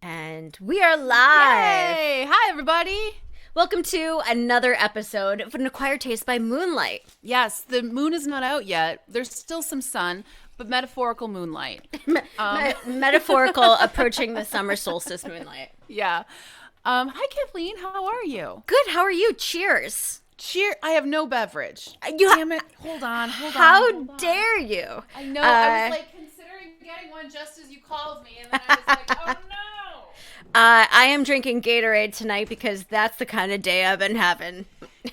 And we are live. Yay! Hi, everybody. Welcome to another episode of An Acquired Taste by Moonlight. Yes, the moon is not out yet. There's still some sun, but metaphorical moonlight. Metaphorical approaching the summer solstice moonlight. Yeah. Hi, Kathleen. How are you? Good. How are you? Cheers. I have no beverage. Damn it. Hold on. How dare you? I know. I was considering getting one just as you called me, and then I was like, oh no. I am drinking Gatorade tonight because that's the kind of day I've been having.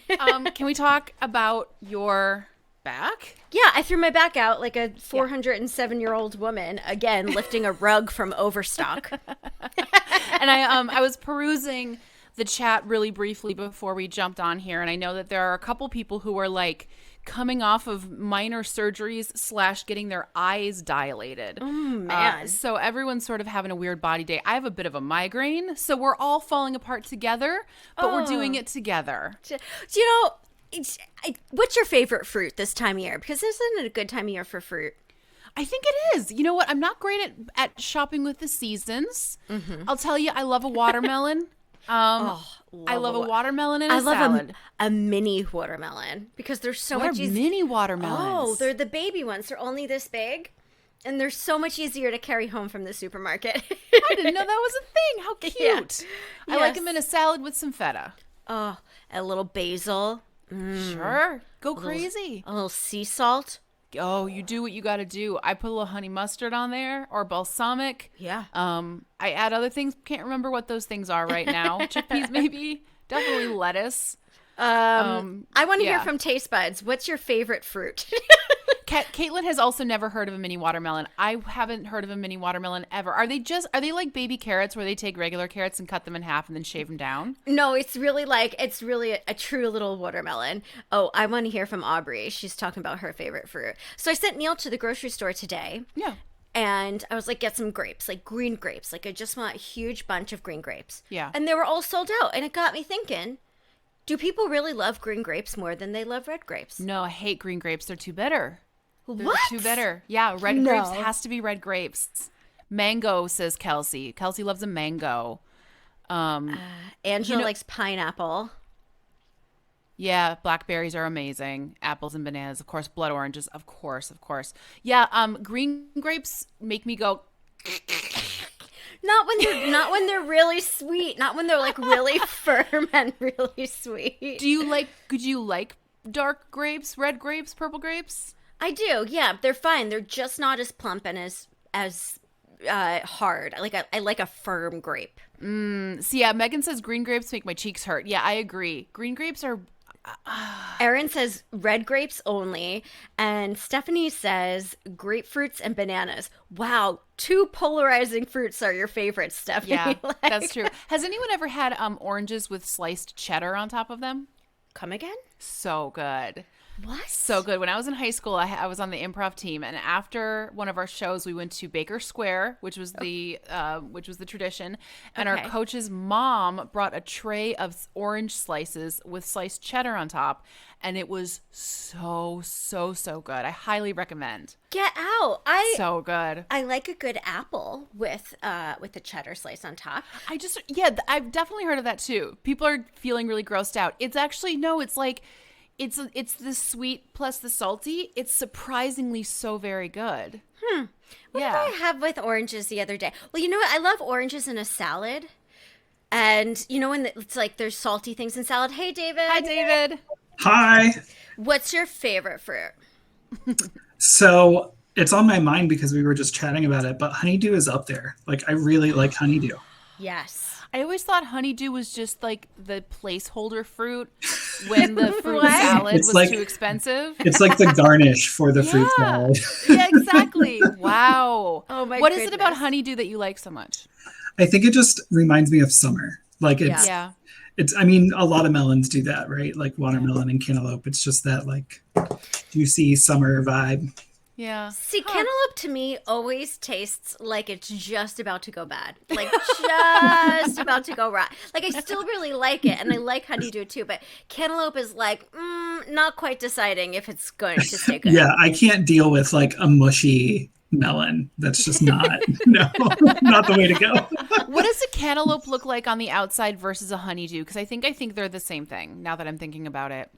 Can we talk about your back? Yeah, I threw my back out like a 407-year-old woman, again, lifting a rug from Overstock. And I was perusing the chat really briefly before we jumped on here, and I know that there are a couple people who are like coming off of minor surgeries / getting their eyes dilated. Oh, man. So everyone's sort of having a weird body day. I have a bit of a migraine, so we're all falling apart together, but we're doing it together. Do you know, what's your favorite fruit this time of year? Because isn't it a good time of year for fruit? I think it is. You know what? I'm not great at shopping with the seasons. Mm-hmm. I'll tell you, I love a watermelon. I love a watermelon in a salad. A mini watermelon because they're so much easier. Mini watermelons? Oh, they're the baby ones. They're only this big, and they're so much easier to carry home from the supermarket. I didn't know that was a thing. How cute! Yeah. I like them in a salad with some feta. Oh, a little basil. Sure, go crazy. A little sea salt. Oh, you do what you got to do. I put a little honey mustard on there or balsamic. Yeah. I add other things. Can't remember what those things are right now. Chickpeas, maybe. Definitely lettuce. I want to hear from Taste Buds. What's your favorite fruit? Caitlin has also never heard of a mini watermelon. I haven't heard of a mini watermelon ever. Are they like baby carrots where they take regular carrots and cut them in half and then shave them down? No, it's really a true little watermelon. Oh, I want to hear from Aubrey. She's talking about her favorite fruit. So I sent Neil to the grocery store today. Yeah. And I was like, get some grapes, like green grapes. Like I just want a huge bunch of green grapes. Yeah. And they were all sold out. And it got me thinking, do people really love green grapes more than they love red grapes? No, I hate green grapes. They're too bitter. What? Too bitter. Yeah, red grapes has to be red grapes. Mango, says Kelsey. Kelsey loves a mango. Angela likes pineapple. Yeah, blackberries are amazing. Apples and bananas, of course. Blood oranges, of course. Yeah, green grapes make me go. Not when they're really sweet. Not when they're like really firm and really sweet. Could you like dark grapes, red grapes, purple grapes? I do, yeah. They're fine. They're just not as plump and as hard. I like a firm grape. See, yeah, Megan says green grapes make my cheeks hurt. Yeah, I agree. Green grapes are... Erin says red grapes only. And Stephanie says grapefruits and bananas. Wow, two polarizing fruits are your favorites, Stephanie. Yeah, that's true. Has anyone ever had oranges with sliced cheddar on top of them? Come again? So good. What? So good. When I was in high school, I was on the improv team, and after one of our shows, we went to Baker Square, which was the tradition. And our coach's mom brought a tray of orange slices with sliced cheddar on top, and it was so good. I highly recommend. Get out! So good. I like a good apple with the cheddar slice on top. I've definitely heard of that too. People are feeling really grossed out. It's actually it's like. It's the sweet plus the salty. It's surprisingly so very good. What did I have with oranges the other day? Well, you know what? I love oranges in a salad. And you know when it's like there's salty things in salad? Hey, David. Hi, David. Hi. What's your favorite fruit? So it's on my mind because we were just chatting about it, but honeydew is up there. Like I really like honeydew. Yes. I always thought honeydew was just like the placeholder fruit when the fruit salad was too expensive. It's like the garnish for the fruit salad. Yeah, exactly. Wow. Oh my What is it about honeydew that you like so much? I think it just reminds me of summer. Like it's I mean, a lot of melons do that, right? Like watermelon and cantaloupe. It's just that like juicy summer vibe. Yeah. See, cantaloupe to me always tastes like it's just about to go bad. Like just about to go right. Like I still really like it and I like honeydew too, but cantaloupe is like not quite deciding if it's going to stay good. Yeah, I can't deal with like a mushy melon. That's just not not the way to go. What does a cantaloupe look like on the outside versus a honeydew? Because I think they're the same thing now that I'm thinking about it.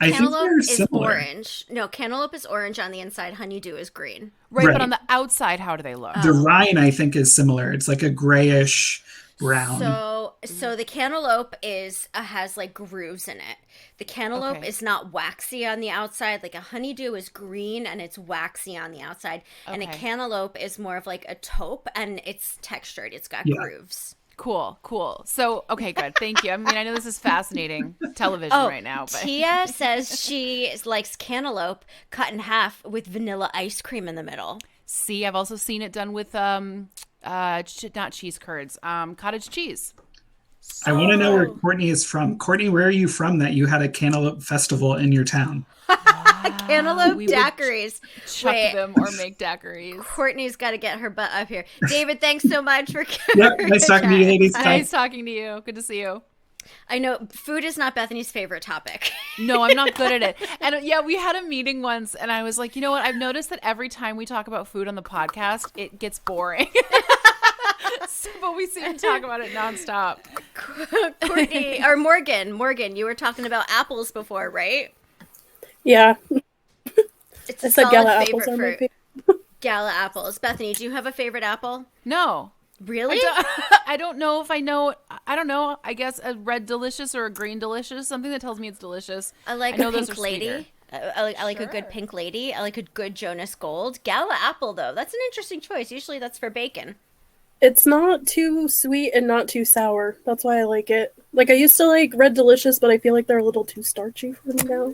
Cantaloupe is orange. No, cantaloupe is orange on the inside. Honeydew is green. Right, but on the outside, how do they look? The rind, I think, is similar. It's like a grayish brown. So the cantaloupe has like grooves in it. The cantaloupe is not waxy on the outside. Like a honeydew is green and it's waxy on the outside. And a cantaloupe is more of like a taupe and it's textured. It's got grooves. Cool. So, okay, good. Thank you. I mean, I know this is fascinating television right now. But Tia says she likes cantaloupe cut in half with vanilla ice cream in the middle. See, I've also seen it done with not cheese curds, cottage cheese. I want to know where Courtney is from. Courtney, where are you from that you had a cantaloupe festival in your town? Cantaloupe daiquiris. Chuck them or make daiquiris. Courtney's got to get her butt up here. David, thanks so much for nice talking to you, ladies. Nice talking to you. Good to see you. I know food is not Bethany's favorite topic. No, I'm not good at it. And we had a meeting once and I was like, you know what? I've noticed that every time we talk about food on the podcast, it gets boring. But we seem to talk about it nonstop. Courtney, or Morgan, you were talking about apples before, right? Yeah. It's a solid gala favorite apples fruit. Gala apples. Bethany, do you have a favorite apple? No. Really? I don't know if I know. I don't know. I guess a red delicious or a green delicious. Something that tells me it's delicious. I like a pink lady. I like a good pink lady. I like a good Jonas Gold. Gala apple, though. That's an interesting choice. Usually that's for bacon. It's not too sweet and not too sour. That's why I like it. Like, I used to like red delicious, but I feel like they're a little too starchy for me now.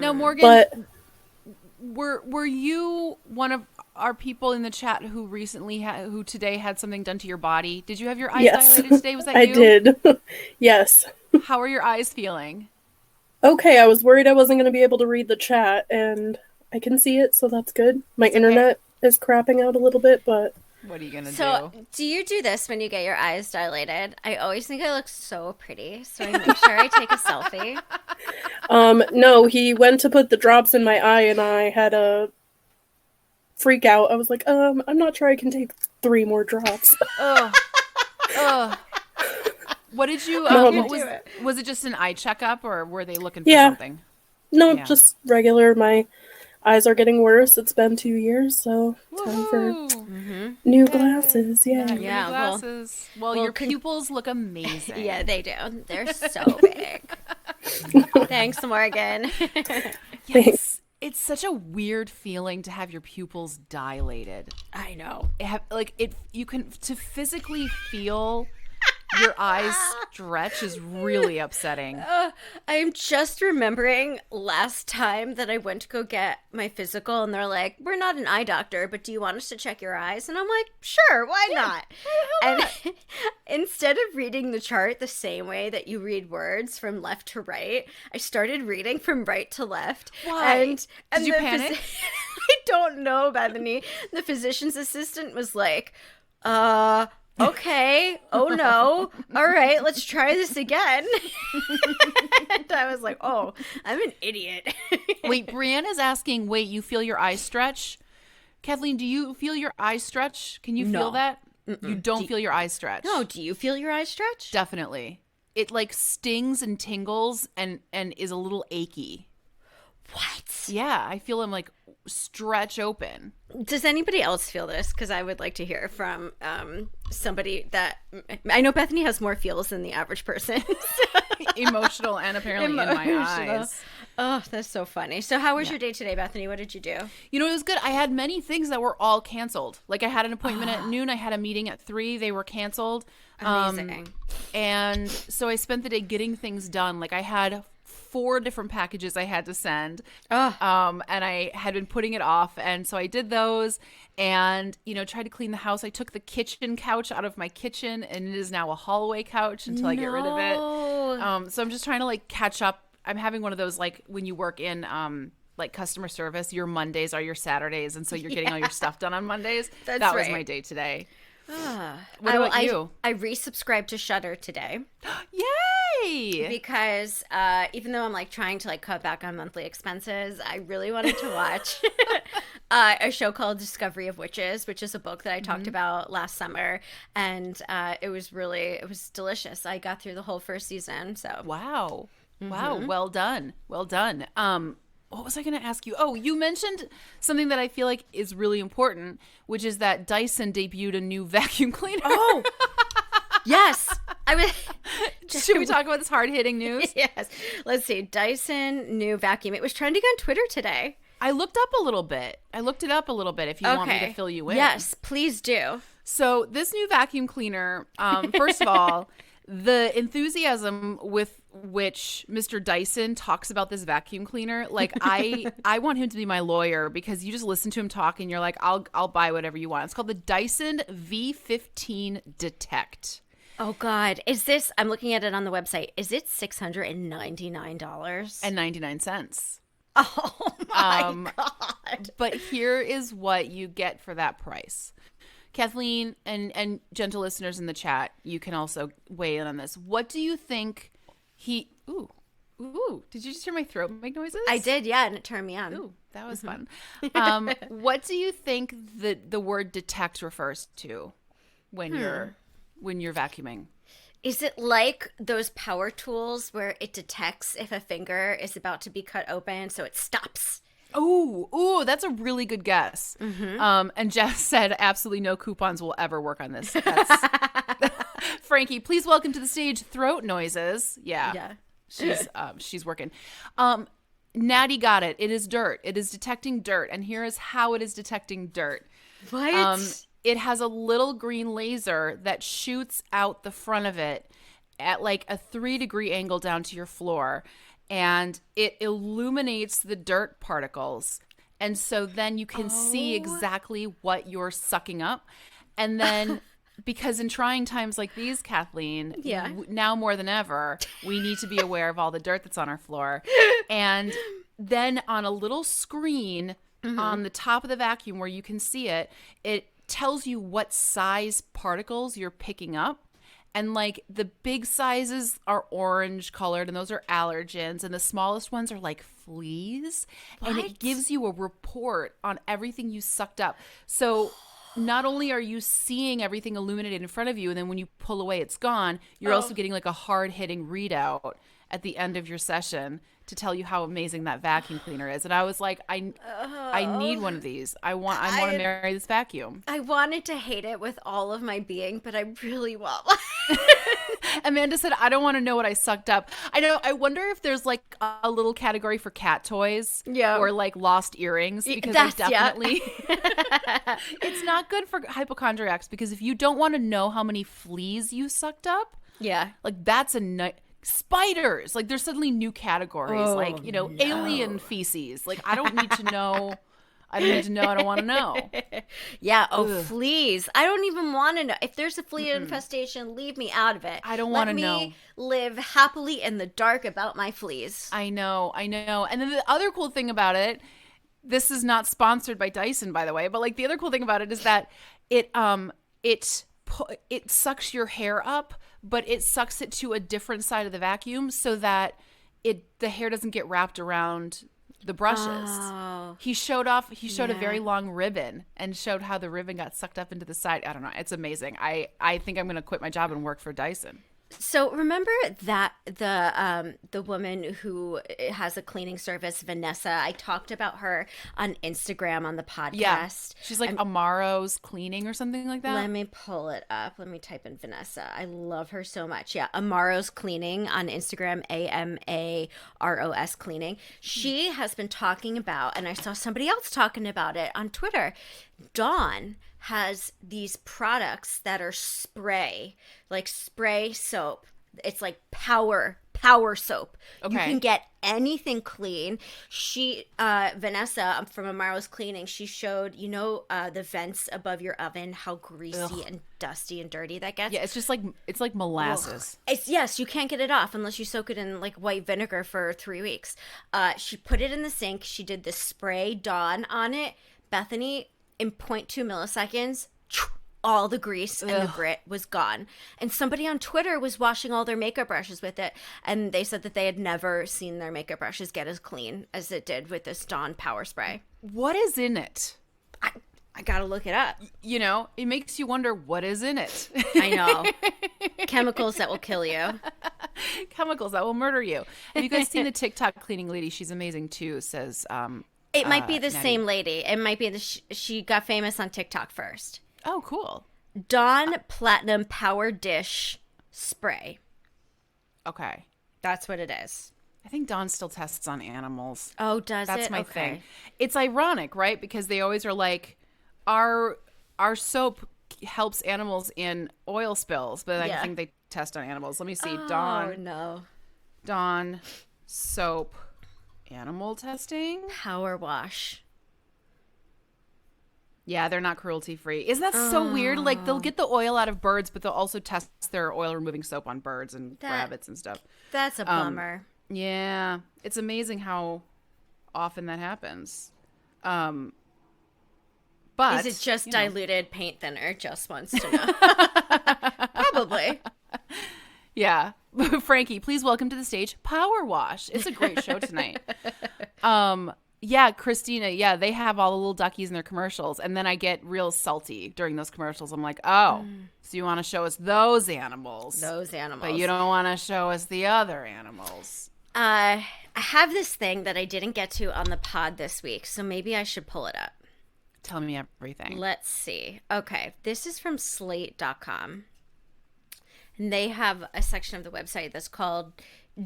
Now, Morgan, were you one of our people in the chat who today had something done to your body? Did you have your eyes dilated today? Was that you? I did. Yes. How are your eyes feeling? Okay, I was worried I wasn't going to be able to read the chat, and I can see it, so that's good. My internet is crapping out a little bit, but... What are you going to do? So, do you do this when you get your eyes dilated? I always think I look so pretty, so I make sure I take a selfie. No, he went to put the drops in my eye, and I had a freak out. I was like, I'm not sure I can take 3 more drops. What did you, was it just an eye checkup, or were they looking for something? No, just regular. My eyes are getting worse. It's been 2 years, so time for new glasses. Yeah, new glasses. Well, your pupils look amazing. Yeah, they do. They're so big. Thanks, Morgan. Yes, it's such a weird feeling to have your pupils dilated. I know. You can to physically feel your eyes stretch is really upsetting. I'm just remembering last time that I went to go get my physical and they're like, we're not an eye doctor, but do you want us to check your eyes? And I'm like, sure, why not? And instead of reading the chart the same way that you read words from left to right, I started reading from right to left. Why? And did you panic? I don't know, Bethany. The physician's assistant was like, okay, oh no, all right, let's try this again. And I was like, oh, I'm an idiot. Wait, Brianna's asking, you feel your eyes stretch? Kathleen, do you feel your eyes stretch? Can you feel that? You don't feel your eyes stretch? No, do you feel your eyes stretch? Definitely. It like stings and tingles and is a little achy. What? Yeah, I feel them like stretch open. Does anybody else feel this? Because I would like to hear from somebody that I know. Bethany has more feels than the average person. Emotional and apparently in my eyes. Oh, that's so funny. So how was your day today, Bethany? What did you do? You know, it was good. I had many things that were all canceled. Like I had an appointment at noon. I had a meeting at 3. They were canceled. Amazing. And so I spent the day getting things done. Like I had 4 different packages I had to send. And I had been putting it off. And so I did those and, tried to clean the house. I took the kitchen couch out of my kitchen and it is now a hallway couch until I get rid of it. So I'm just trying to like catch up. I'm having one of those, like when you work in like customer service, your Mondays are your Saturdays. And so you're getting all your stuff done on Mondays. That was my day today. What about you? I resubscribed to Shudder today. Yay! Because even though I'm like trying to like cut back on monthly expenses, I really wanted to watch A show called Discovery of Witches, which is a book that I talked about last summer, and it was delicious. I got through the whole first season. So wow, well done. What was I going to ask you? Oh, you mentioned something that I feel like is really important, which is that Dyson debuted a new vacuum cleaner. Oh, yes. Should we talk about this hard-hitting news? Yes. Let's see. Dyson new vacuum. It was trending on Twitter today. I looked it up a little bit if you want me to fill you in. Yes, please do. So this new vacuum cleaner, first of all, the enthusiasm with which Mr. Dyson talks about this vacuum cleaner, like I want him to be my lawyer, because you just listen to him talk and you're like, I'll buy whatever you want. It's called the Dyson V15 Detect. Oh God, I'm looking at it on the website. Is it $699.99? Oh my God. But here is what you get for that price. Kathleen and gentle listeners in the chat, you can also weigh in on this. What do you think ooh, did you just hear my throat make noises? I did, yeah, and it turned me on. Ooh, that was fun. What do you think the word detect refers to when you're vacuuming? Is it like those power tools where it detects if a finger is about to be cut open, so it stops? Oh, that's a really good guess. And Jess said absolutely no coupons will ever work on this. Frankie, please welcome to the stage Throat Noises. Yeah. She's working. Natty got it. It is dirt. It is detecting dirt. And here is how it is detecting dirt. What? It has a little green laser that shoots out the front of it at like a 3-degree angle down to your floor. And it illuminates the dirt particles. And so then you can see exactly what you're sucking up. And then, because in trying times like these, Kathleen, now more than ever, we need to be aware of all the dirt that's on our floor. And then on a little screen on the top of the vacuum where you can see it, it tells you what size particles you're picking up. And like the big sizes are orange colored, and those are allergens, and the smallest ones are like fleas. What? And it gives you a report on everything you sucked up. So not only are you seeing everything illuminated in front of you, and then when you pull away it's gone, you're also getting like a hard-hitting readout at the end of your session to tell you how amazing that vacuum cleaner is. And I was like, I need one of these. I want to marry this vacuum. I wanted to hate it with all of my being, but I really want one. Amanda said, I don't want to know what I sucked up. I know. I wonder if there's like a little category for cat toys or like lost earrings, because I definitely it's not good for hypochondriacs, because if you don't want to know how many fleas you sucked up, like that's a spiders, like there's suddenly new categories, alien feces. Like I don't need to know. I don't want to know. Fleas. I don't even want to know. If there's a flea infestation, leave me out of it. I don't want to know. Let me live happily in the dark about my fleas. I know. And then the other cool thing about it, this is not sponsored by Dyson, by the way, but like the other cool thing about it is that it sucks your hair up, but it sucks it to a different side of the vacuum so that the hair doesn't get wrapped around the brushes. He showed a very long ribbon and showed how the ribbon got sucked up into the side. I don't know. It's amazing. I think I'm going to quit my job and work for Dyson. So remember that the woman who has a cleaning service, Vanessa, I talked about her on Instagram on the podcast. Yeah. She's like Amaro's Cleaning or something like that. Let me pull it up. Let me type in Vanessa. I love her so much. Yeah, Amaro's Cleaning on Instagram, AMAROS Cleaning. She has been talking about, and I saw somebody else talking about it on Twitter, Dawn has these products that are spray soap. It's like power soap. Okay. You can get anything clean. Vanessa from Amaro's Cleaning, she showed, the vents above your oven, how greasy and dusty and dirty that gets. Yeah, it's just like, it's like molasses. Yes, you can't get it off unless you soak it in like white vinegar for 3 weeks. She put it in the sink. She did the spray Dawn on it. Bethany, in 0.2 milliseconds, all the grease and the grit was gone. And somebody on Twitter was washing all their makeup brushes with it, and they said that they had never seen their makeup brushes get as clean as it did with this Dawn power spray. what is in it? I gotta look it up. You know, it makes you wonder what is in it. I know. Chemicals that will kill you. Chemicals that will murder you. Have you guys seen the TikTok cleaning lady? She's amazing too. Says it might be the Natty. same lady. It might be she got famous on TikTok first. Oh, cool. Dawn Platinum Power Dish Spray. Okay. That's what it is. I think Dawn still tests on animals. Oh, does That's it? my Okay. thing. It's ironic, right? Because they always are like, our soap helps animals in oil spills, but I think they test on animals. Let me see. Oh, no. Dawn soap animal testing. Power wash. Yeah, they're not cruelty free. Isn't that so weird? Like, they'll get the oil out of birds, but they'll also test their oil removing soap on birds and rabbits and stuff. That's a bummer. Yeah, it's amazing how often that happens. But is it just diluted paint thinner? Just wants to know. Probably. Yeah. Frankie, please welcome to the stage Power Wash. It's a great show tonight. Yeah, Christina, yeah, they have all the little duckies in their commercials, and then I get real salty during those commercials. I'm like, oh, so you want to show us those animals. Those animals. But you don't want to show us the other animals. I have this thing that I didn't get to on the pod this week, so maybe I should pull it up. Tell me everything. Let's see. Okay, this is from slate.com. And they have a section of the website that's called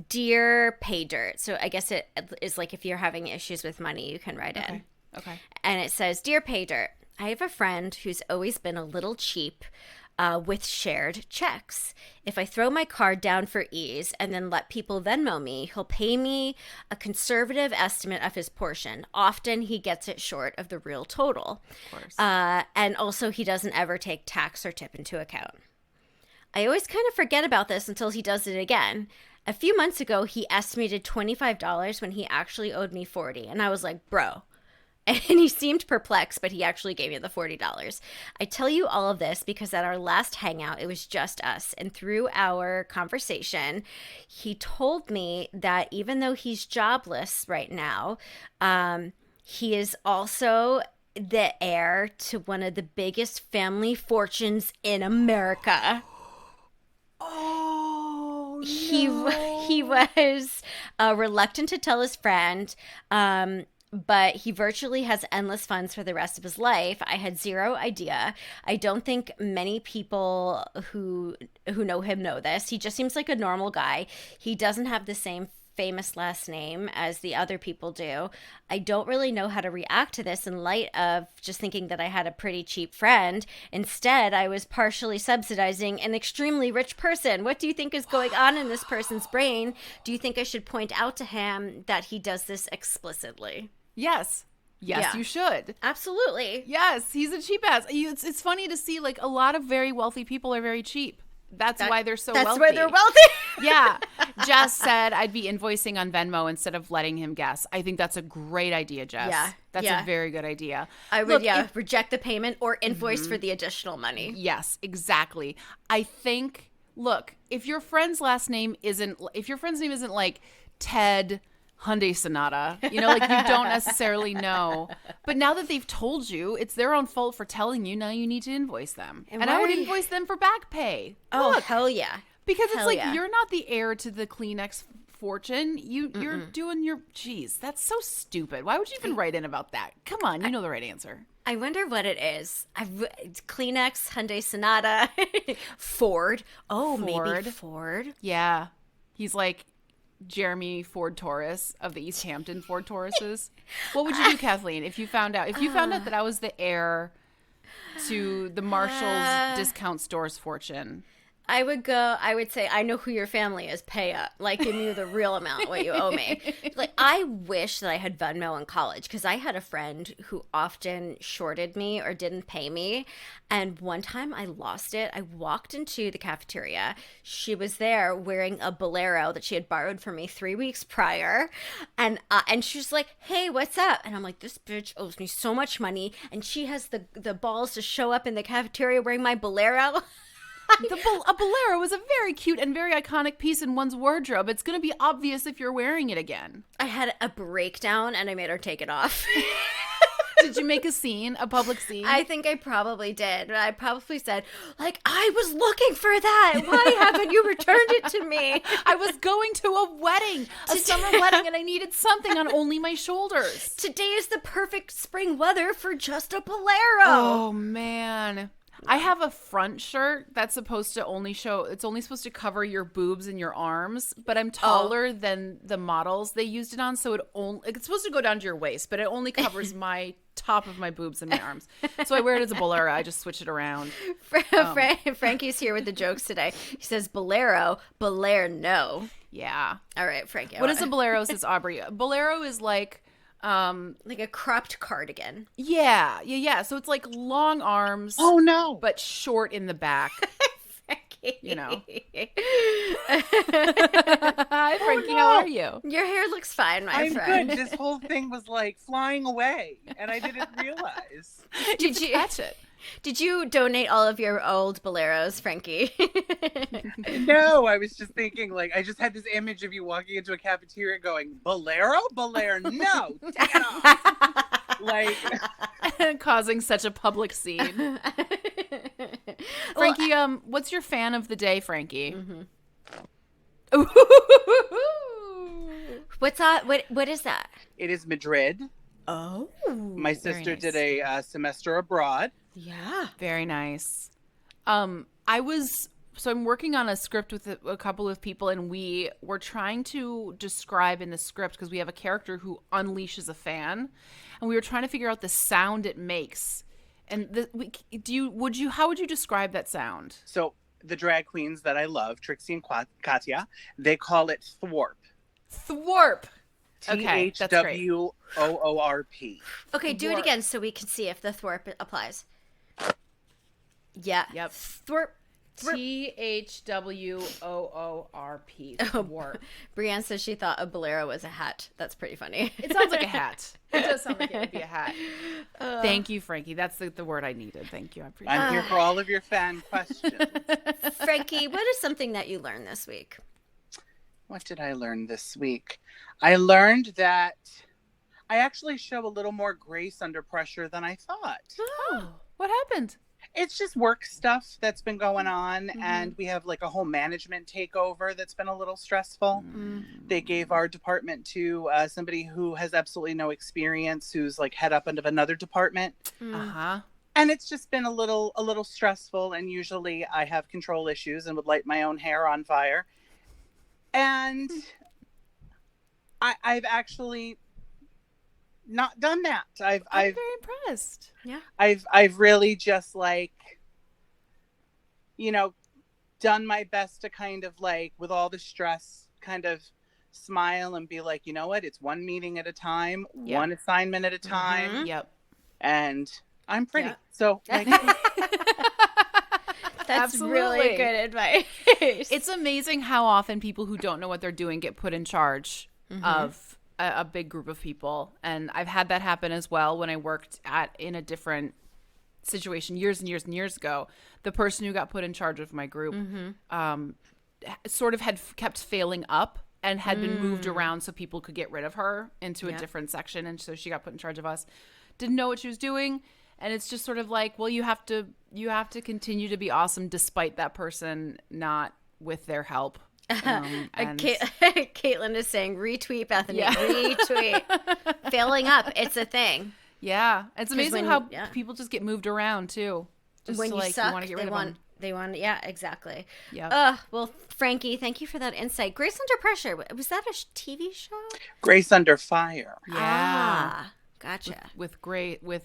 Dear Pay Dirt. So I guess it is like if you're having issues with money, you can write in. Okay. And it says, Dear Pay Dirt, I have a friend who's always been a little cheap with shared checks. If I throw my card down for ease and then let people Venmo me, he'll pay me a conservative estimate of his portion. Often he gets it short of the real total. Of course. And also he doesn't ever take tax or tip into account. I always kind of forget about this until he does it again. A few months ago, he estimated $25 when he actually owed me $40. And I was like, bro. And he seemed perplexed, but he actually gave me the $40. I tell you all of this because at our last hangout, it was just us. And through our conversation, he told me that even though he's jobless right now, he is also the heir to one of the biggest family fortunes in America. Oh, no. He was reluctant to tell his friend, but he virtually has endless funds for the rest of his life. I had zero idea. I don't think many people who know him know this. He just seems like a normal guy. He doesn't have the same famous last name as the other people do. I don't really know how to react to this in light of just thinking that I had a pretty cheap friend. Instead, I was partially subsidizing an extremely rich person. What do you think is going on in this person's brain? Do you think I should point out to him that he does this explicitly? Yes. Yes, Yeah. you should. Absolutely. Yes, he's a cheap ass. It's funny to see, like, a lot of very wealthy people are very cheap. That's why they're so wealthy. That's why they're wealthy. Yeah. Jess said I'd be invoicing on Venmo instead of letting him guess. I think that's a great idea, Jess. Yeah. That's Yeah. a very good idea. I would, Look, reject the payment or invoice for the additional money. Yes, exactly. I think, look, if your friend's name isn't like Ted Hyundai Sonata, you know, like, you don't necessarily know. But now that they've told you, it's their own fault for telling you. Now you need to invoice them. And I would invoice them for back pay. Oh, Look, hell yeah. because it's Hell like, yeah. you're not the heir to the Kleenex fortune. You're doing your, geez, that's so stupid. Why would you even write in about that? Come on, you know the right answer. I wonder what it is. Kleenex, Hyundai Sonata, Ford. Oh, maybe Ford. Yeah. He's like Jeremy Ford Taurus of the East Hampton Ford Tauruses. What would you do, Kathleen, if you found out that I was the heir to the Marshall's discount store's fortune? I would say, I know who your family is. Pay up. Like, give me the real amount, what you owe me. Like, I wish that I had Venmo in college, because I had a friend who often shorted me or didn't pay me. And one time I lost it. I walked into the cafeteria. She was there wearing a bolero that she had borrowed from me 3 weeks prior. And she was like, hey, what's up? And I'm like, this bitch owes me so much money. And she has the balls to show up in the cafeteria wearing my bolero. A bolero is a very cute and very iconic piece in one's wardrobe. It's going to be obvious if you're wearing it again. I had a breakdown and I made her take it off. Did you make a public scene? I think I probably did. I probably said, like, I was looking for that. Why haven't you returned it to me? I was going to a wedding, a summer wedding, and I needed something on only my shoulders. Today is the perfect spring weather for just a bolero. Oh, man. I have a front shirt that's supposed to only show, it's only supposed to cover your boobs and your arms, but I'm taller than the models they used it on, so it's supposed to go down to your waist, but it only covers my top of my boobs and my arms. So I wear it as a bolero. I just switch it around. Frankie's here with the jokes today. He says bolero, no. Yeah. All right, Frankie. What is a bolero, says Aubrey? A bolero is like a cropped cardigan. Yeah. So it's like long arms. Oh no. But short in the back. Frankie. You know. Hi, Frankie. How are you? Your hair looks fine, my I'm friend. good. This whole thing was like flying away, and I didn't realize. Did you catch it? Did you donate all of your old boleros, Frankie? No, I was just thinking, like, I just had this image of you walking into a cafeteria going, Bolero? No, take it off. Like, causing such a public scene. Frankie, what's your fan of the day, Frankie? Mm-hmm. What's that? What is that? it is Madrid. Oh. My sister nice. did a semester abroad. Yeah. Very nice. I'm working on a script with a couple of people, and we were trying to describe in the script, because we have a character who unleashes a fan, and we were trying to figure out the sound it makes. And how would you describe that sound? So the drag queens that I love, Trixie and Katya, they call it thwarp. Thwarp. Okay, that's great. THWOORP. Okay, do it again so we can see if the thwarp applies. Yeah. Yep. Thwarp. THWOORP. Thwarp. Brienne says she thought a bolero was a hat. That's pretty funny. It sounds like a hat. It does sound like it would be a hat. Thank you, Frankie. That's the word I needed. Thank you. I appreciate it. I'm here for all of your fan questions. Frankie, what is something that you learned this week? What did I learn this week? I learned that I actually show a little more grace under pressure than I thought. Oh, what happened? It's just work stuff that's been going on, and we have like a whole management takeover that's been a little stressful. They gave our department to somebody who has absolutely no experience, who's like head up of another department. And it's just been a little stressful, and usually I have control issues and would light my own hair on fire. And I've actually not done that. I'm very impressed. Yeah. I've really just done my best to kind of with all the stress kind of smile and be like, you know what, it's one meeting at a time, one assignment at a time. Yep. And I'm pretty. So That's really good advice. It's amazing how often people who don't know what they're doing get put in charge of a big group of people. And I've had that happen as well when I worked in a different situation years and years and years ago. The person who got put in charge of my group sort of had kept failing up and had been moved around so people could get rid of her into a different section. And so she got put in charge of us. Didn't know what she was doing. And it's just sort of like, well, you have to continue to be awesome despite that person not with their help. Caitlin is saying, retweet, Bethany. Yeah. Retweet. Failing up. It's a thing. Yeah. It's amazing how people just get moved around, too. Just when you suck, you want to get rid of them. They want, yeah, exactly. Yeah. Well, Frankie, thank you for that insight. Grace Under Pressure. Was that a TV show? Grace Under Fire. Yeah. Gotcha. With Grace Brett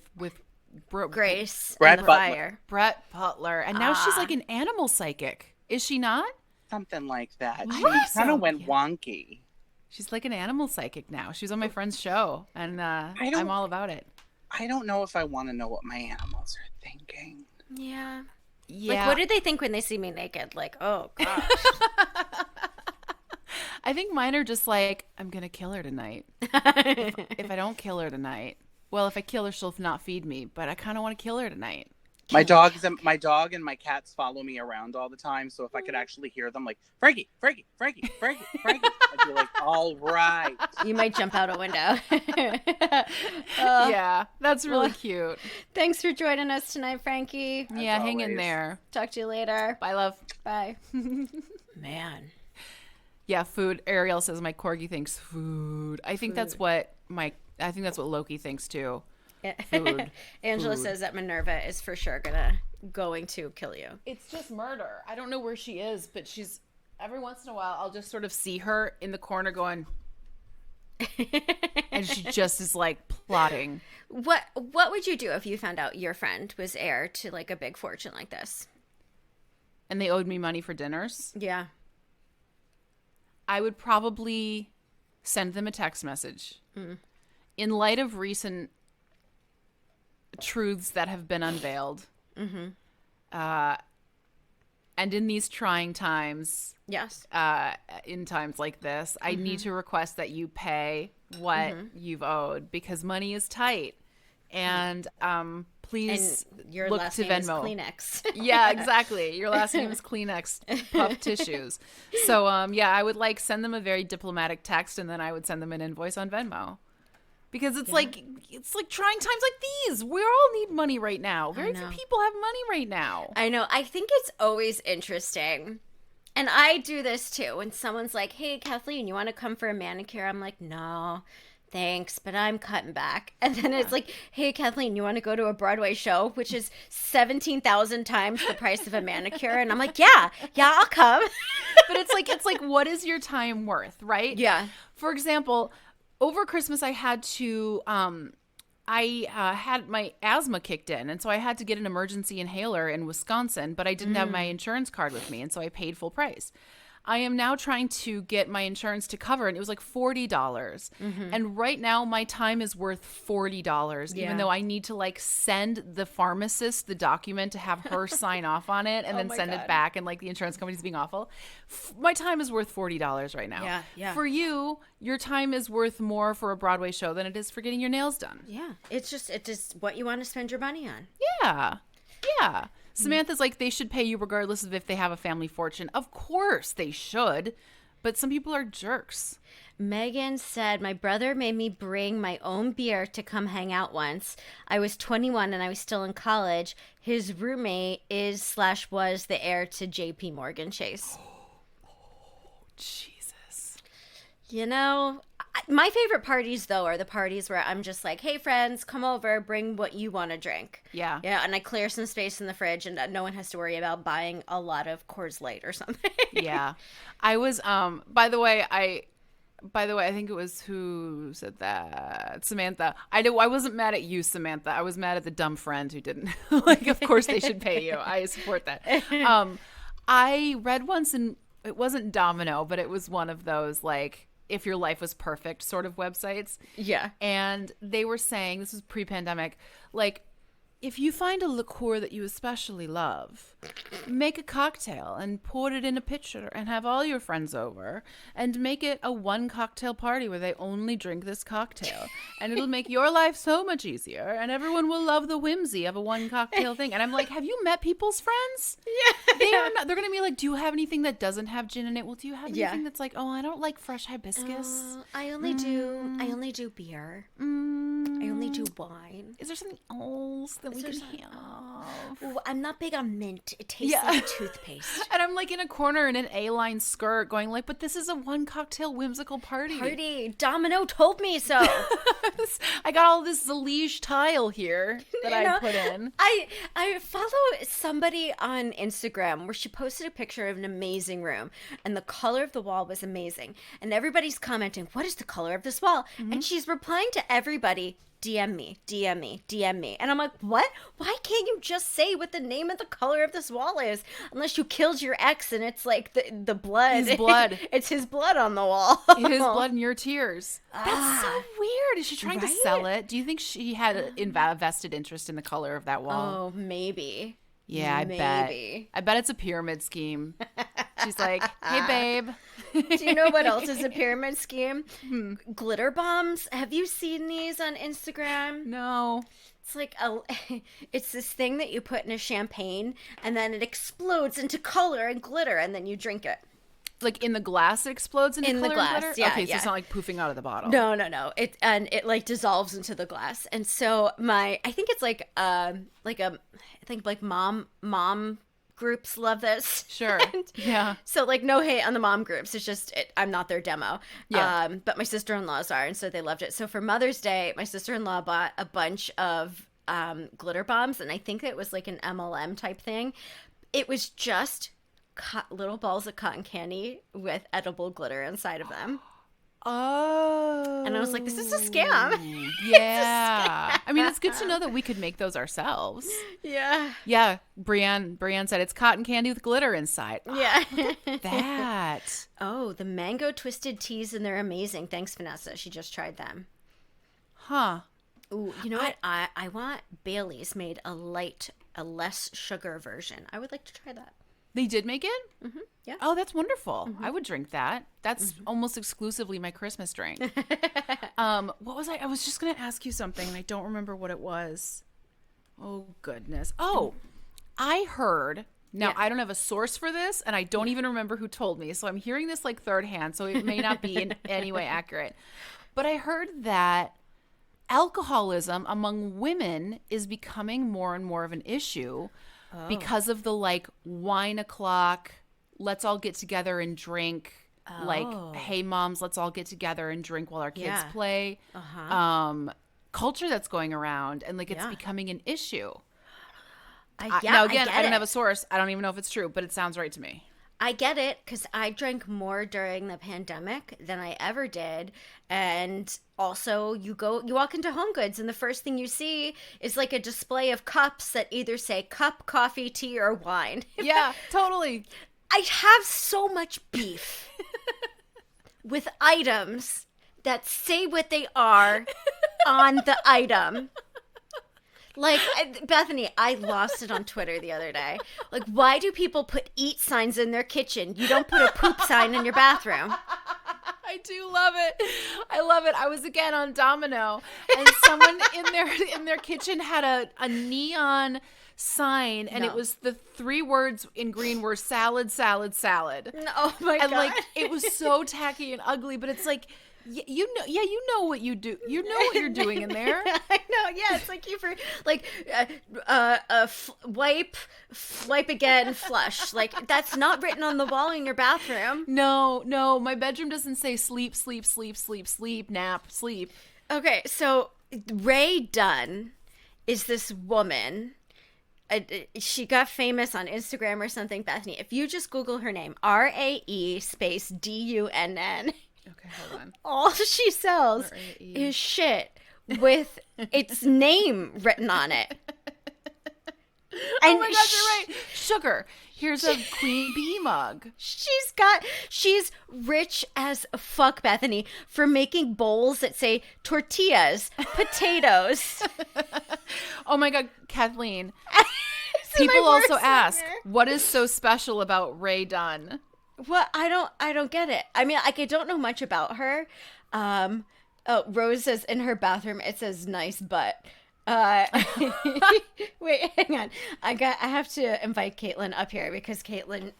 and the Butler. Fire. Brett Butler. And now she's like an animal psychic. Is she not? Something like that. What? She kind of went wonky. She's like an animal psychic now. She was on my friend's show, and I'm all about it. I don't know if I want to know what my animals are thinking. Yeah. Yeah. Like, what do they think when they see me naked? Like, oh, gosh. I think mine are just like, I'm going to kill her tonight. If I don't kill her tonight, well, if I kill her, she'll not feed me, but I kind of want to kill her tonight. My dog and my cats follow me around all the time. So if I could actually hear them, like Frankie, Frankie, Frankie, Frankie, Frankie, I'd be like, all right. You might jump out a window. Yeah, that's really cute. Thanks for joining us tonight, Frankie. Yeah, hang in there. Talk to you later. Bye, love. Bye. Man. Yeah, food. Ariel says my corgi thinks food. I think that's what Loki thinks too. Food. Angela says that Minerva is for sure going to kill you. It's just murder. I don't know where she is, but she's every once in a while I'll just sort of see her in the corner going and she just is like plotting. What would you do if you found out your friend was heir to like a big fortune like this? And they owed me money for dinners? Yeah. I would probably send them a text message. In light of recent truths that have been unveiled, and in these trying times, yes, in times like this, I need to request that you pay what you've owed because money is tight, and please and your look last to name Venmo. Is Kleenex. Yeah, exactly. Your last name is Kleenex puff tissues. So yeah, I would like send them a very diplomatic text, and then I would send them an invoice on Venmo. Because it's like trying times like these. We all need money right now. Very few people have money right now. I know. I think it's always interesting. And I do this too. When someone's like, hey, Kathleen, you want to come for a manicure? I'm like, no, thanks, but I'm cutting back. And then it's like, hey, Kathleen, you want to go to a Broadway show, which is 17,000 times the price of a manicure? And I'm like, yeah, I'll come. But it's like, what is your time worth, right? Yeah. For example, over Christmas, I had to, had my asthma kicked in. And so I had to get an emergency inhaler in Wisconsin, but I didn't have my insurance card with me. And so I paid full price. I am now trying to get my insurance to cover, and it was like $40. And right now, my time is worth $40, even though I need to like send the pharmacist the document to have her sign off on it and then send it back. And like the insurance company's being awful. My time is worth $40 right now. Yeah. For you, your time is worth more for a Broadway show than it is for getting your nails done. Yeah. It's just what you want to spend your money on. Yeah. Samantha's like, they should pay you regardless of if they have a family fortune. Of course they should, but some people are jerks. Megan said, my brother made me bring my own beer to come hang out once. I was 21 and I was still in college. His roommate was the heir to JP Morgan Chase. Jesus. You know, my favorite parties, though, are the parties where I'm just like, hey, friends, come over, bring what you want to drink. Yeah. Yeah, and I clear some space in the fridge, and no one has to worry about buying a lot of Coors Light or something. Yeah. I was, by the way, I think it was who said that? Samantha. I wasn't mad at you, Samantha. I was mad at the dumb friend who didn't. Like, of course they should pay you. I support that. I read once, and it wasn't Domino, but it was one of those, like, if your life was perfect sort of websites. Yeah. And they were saying, this was pre-pandemic, like, if you find a liqueur that you especially love, make a cocktail and pour it in a pitcher and have all your friends over and make it a one cocktail party where they only drink this cocktail. And it'll make your life so much easier and everyone will love the whimsy of a one cocktail thing. And I'm like, have you met people's friends? Yeah. They're going to be like, do you have anything that doesn't have gin in it? Well, do you have anything that's like, oh, I don't like fresh hibiscus. I only do beer. I only do wine. Is there something else that we can have? Ooh, I'm not big on mint. It tastes like toothpaste. And I'm like in a corner in an A-line skirt going like, but this is a one cocktail whimsical party. Domino told me so. I got all this Zalige tile here that I put in. I follow somebody on Instagram where she posted a picture of an amazing room and the color of the wall was amazing. And everybody's commenting, what is the color of this wall? And she's replying to everybody, DM me, DM me, DM me. And I'm like, what? Why can't you just say what the name of the color of this wall is? Unless you killed your ex and it's like the blood. His blood. It's his blood on the wall. His blood and your tears. That's so weird. Is she trying to sell it? Do you think she had a vested interest in the color of that wall? Oh, maybe. Yeah, I bet it's a pyramid scheme. She's like, hey, babe. Do you know what else is a pyramid scheme? Glitter bombs. Have you seen these on Instagram? No. It's like it's this thing that you put in a champagne, and then it explodes into color and glitter, and then you drink it. Like in the glass, it explodes into in color the glass. and glitter? Yeah, okay, so yeah. it's not like poofing out of the bottle. No. It like dissolves into the glass, and so I think it's like I think like mom groups love this. Sure. Yeah. So like no hate on the mom groups. It's just I'm not their demo. Yeah. But my sister-in-laws are, and so they loved it. So for Mother's Day, my sister-in-law bought a bunch of glitter bombs, and I think it was like an MLM type thing. It was just little balls of cotton candy with edible glitter inside of them. Oh. And I was like, this is a scam. Yeah. I mean, it's good to know that we could make those ourselves. Yeah. Yeah. Brienne said it's cotton candy with glitter inside. Yeah. That. Oh, the mango twisted teas, and they're amazing. Thanks, Vanessa. She just tried them. Huh. Ooh, you know what? I want Bailey's made a less sugar version. I would like to try that. They did make it? Mm-hmm. Yeah. Oh, that's wonderful. I would drink that. That's almost exclusively my Christmas drink. What was I was just going to ask you something, and I don't remember what it was. Oh, goodness. Oh, I heard. Now, I don't have a source for this, and I don't even remember who told me. So I'm hearing this like third hand, so it may not be in any way accurate. But I heard that alcoholism among women is becoming more and more of an issue. Because of the like wine o'clock, let's all get together and drink. Like, hey moms, let's all get together and drink while our kids play. Culture that's going around, and like it's becoming an issue. Now again, I don't have a source. I don't even know if it's true, but it sounds right to me. I get it, because I drank more during the pandemic than I ever did. And also, you walk into Home Goods, and the first thing you see is like a display of cups that either say cup, coffee, tea, or wine. Yeah, totally. I have so much beef with items that say what they are on the item. Like, Bethany, I lost it on Twitter the other day. Like, why do people put eat signs in their kitchen? You don't put a poop sign in your bathroom. I do love it. I love it. I was again on Domino, and someone in their kitchen had a neon sign, and it was the 3 words in green were salad, salad, salad. Oh my God. And like, it was so tacky and ugly, but it's like, you know what you do. You know what you're doing in there. I know. Yeah, it's like you for like wipe again, flush. Like that's not written on the wall in your bathroom. No, my bedroom doesn't say sleep, sleep, sleep, sleep, sleep, nap, sleep. Okay, so Rae Dunn is this woman. She got famous on Instagram or something, Bethany. If you just Google her name, RAE space DUNN. Okay, hold on. All she sells is shit with its name written on it. Oh my God, you're right. Sugar. Here's a Queen Bee mug. She's rich as fuck, Bethany, for making bowls that say tortillas, potatoes. Oh my God, Kathleen. People also ask, what is so special about Rae Dunn? Well, I don't get it. I mean, like, I don't know much about her. Rose says in her bathroom, it says nice butt. Wait, hang on. I have to invite Caitlin up here because Caitlin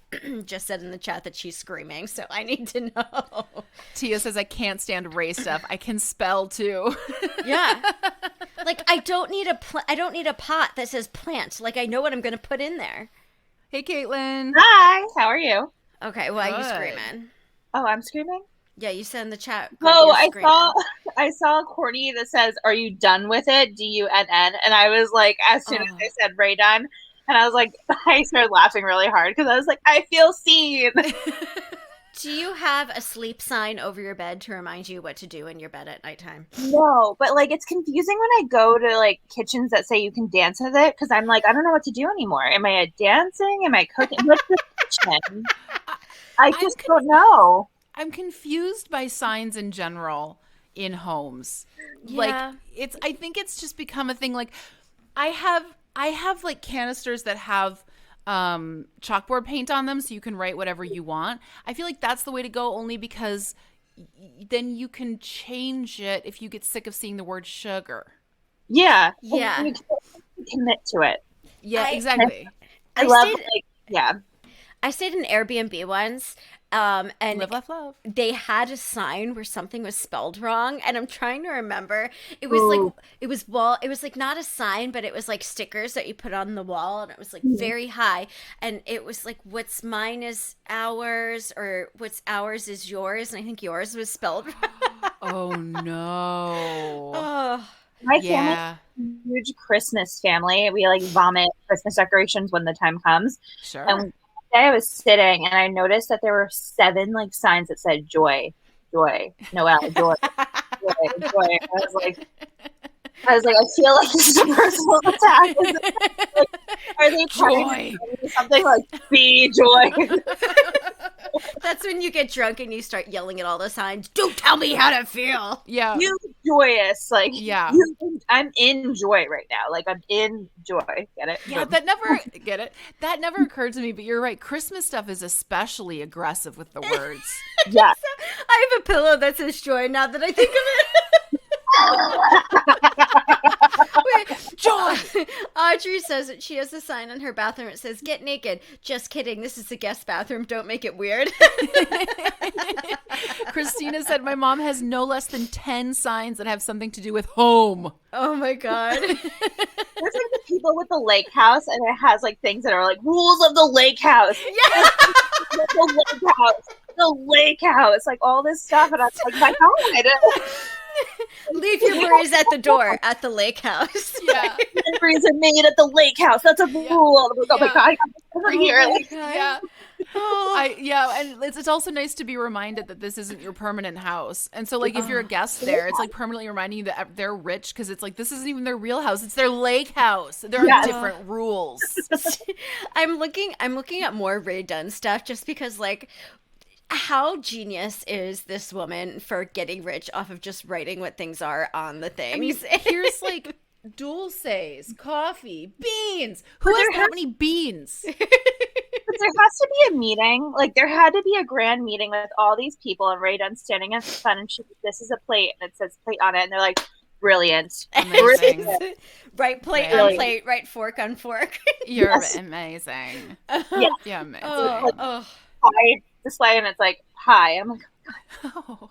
just said in the chat that she's screaming, so I need to know. Tia says, I can't stand Rae stuff. I can spell too. Yeah. Like, I don't need a pot that says plant. Like, I know what I'm going to put in there. Hey, Caitlin. Hi, how are you? Okay, why are you screaming? Oh, I'm screaming? Yeah, you said in the chat. Oh, I saw a Courtney that says, "Are you done with it?" DUNN, and I was like, as soon as they said Rae Dunn, and I was like, I started laughing really hard because I was like, I feel seen. Do you have a sleep sign over your bed to remind you what to do in your bed at nighttime? No, but like it's confusing when I go to like kitchens that say you can dance with it because I'm like, I don't know what to do anymore. Am I dancing? Am I cooking? What's the kitchen? I just don't know. I'm confused by signs in general in homes. Yeah. Like I think it's just become a thing. Like I have like canisters that have chalkboard paint on them so you can write whatever you want. I feel like that's the way to go only because then you can change it if you get sick of seeing the word sugar. Yeah. Yeah. You can't commit to it. Yeah, exactly. I love yeah. I stayed in Airbnb once, and Live, laugh, love. they had a sign where something was spelled wrong, and I'm trying to remember. It was it was like not a sign, but it was like stickers that you put on the wall, and it was like very high, and it was like what's mine is ours, or what's ours is yours, and I think yours was spelled wrong. Oh no. Oh. My family, huge Christmas family. We like vomit Christmas decorations when the time comes. Sure. And one day I was sitting and I noticed that there were 7 like signs that said joy, joy, Noel, joy, joy, joy. I feel like this is a personal attack. Are they trying to do something like be joy? That's when you get drunk and you start yelling at all the signs. Don't tell me how to feel. Yeah. You joyous. Like, yeah. I'm in joy right now. Like, I'm in joy. Get it? Yeah, that never occurred to me, but you're right. Christmas stuff is especially aggressive with the words. Yeah. I have a pillow that says joy now that I think of it. Wait, joy. Audrey says that she has a sign on her bathroom. It says, "Get naked." Just kidding. This is the guest bathroom. Don't make it weird. Christina said, my mom has no less than 10 signs that have something to do with home. Oh my God. There's like the people with the lake house, and it has like things that are like rules of the lake house. Yeah. The lake house. The lake house. Like all this stuff. And I was like, my God. Leave your worries at the door at the lake house. Yeah. Memories are made at the lake house. That's a rule. I'm like, oh my God, over here. Yeah. And it's also nice to be reminded that this isn't your permanent house. And so like if you're a guest there, it's like permanently reminding you that they're rich, because it's like this isn't even their real house, it's their lake house. There are different rules. I'm looking at more Ray Dunn stuff just because like how genius is this woman for getting rich off of just writing what things are on the things? I mean, here's like dulces, coffee, beans. Who has that many beans? But there has to be a meeting. Like there had to be a grand meeting with all these people, and Ray Dunn standing at the front, and this is a plate, and it says plate on it, and they're like, brilliant. Amazing. Right plate on plate, right fork on fork. You're amazing. Yeah. Yeah, amazing. Pie display, and it's like pie. I'm like, oh,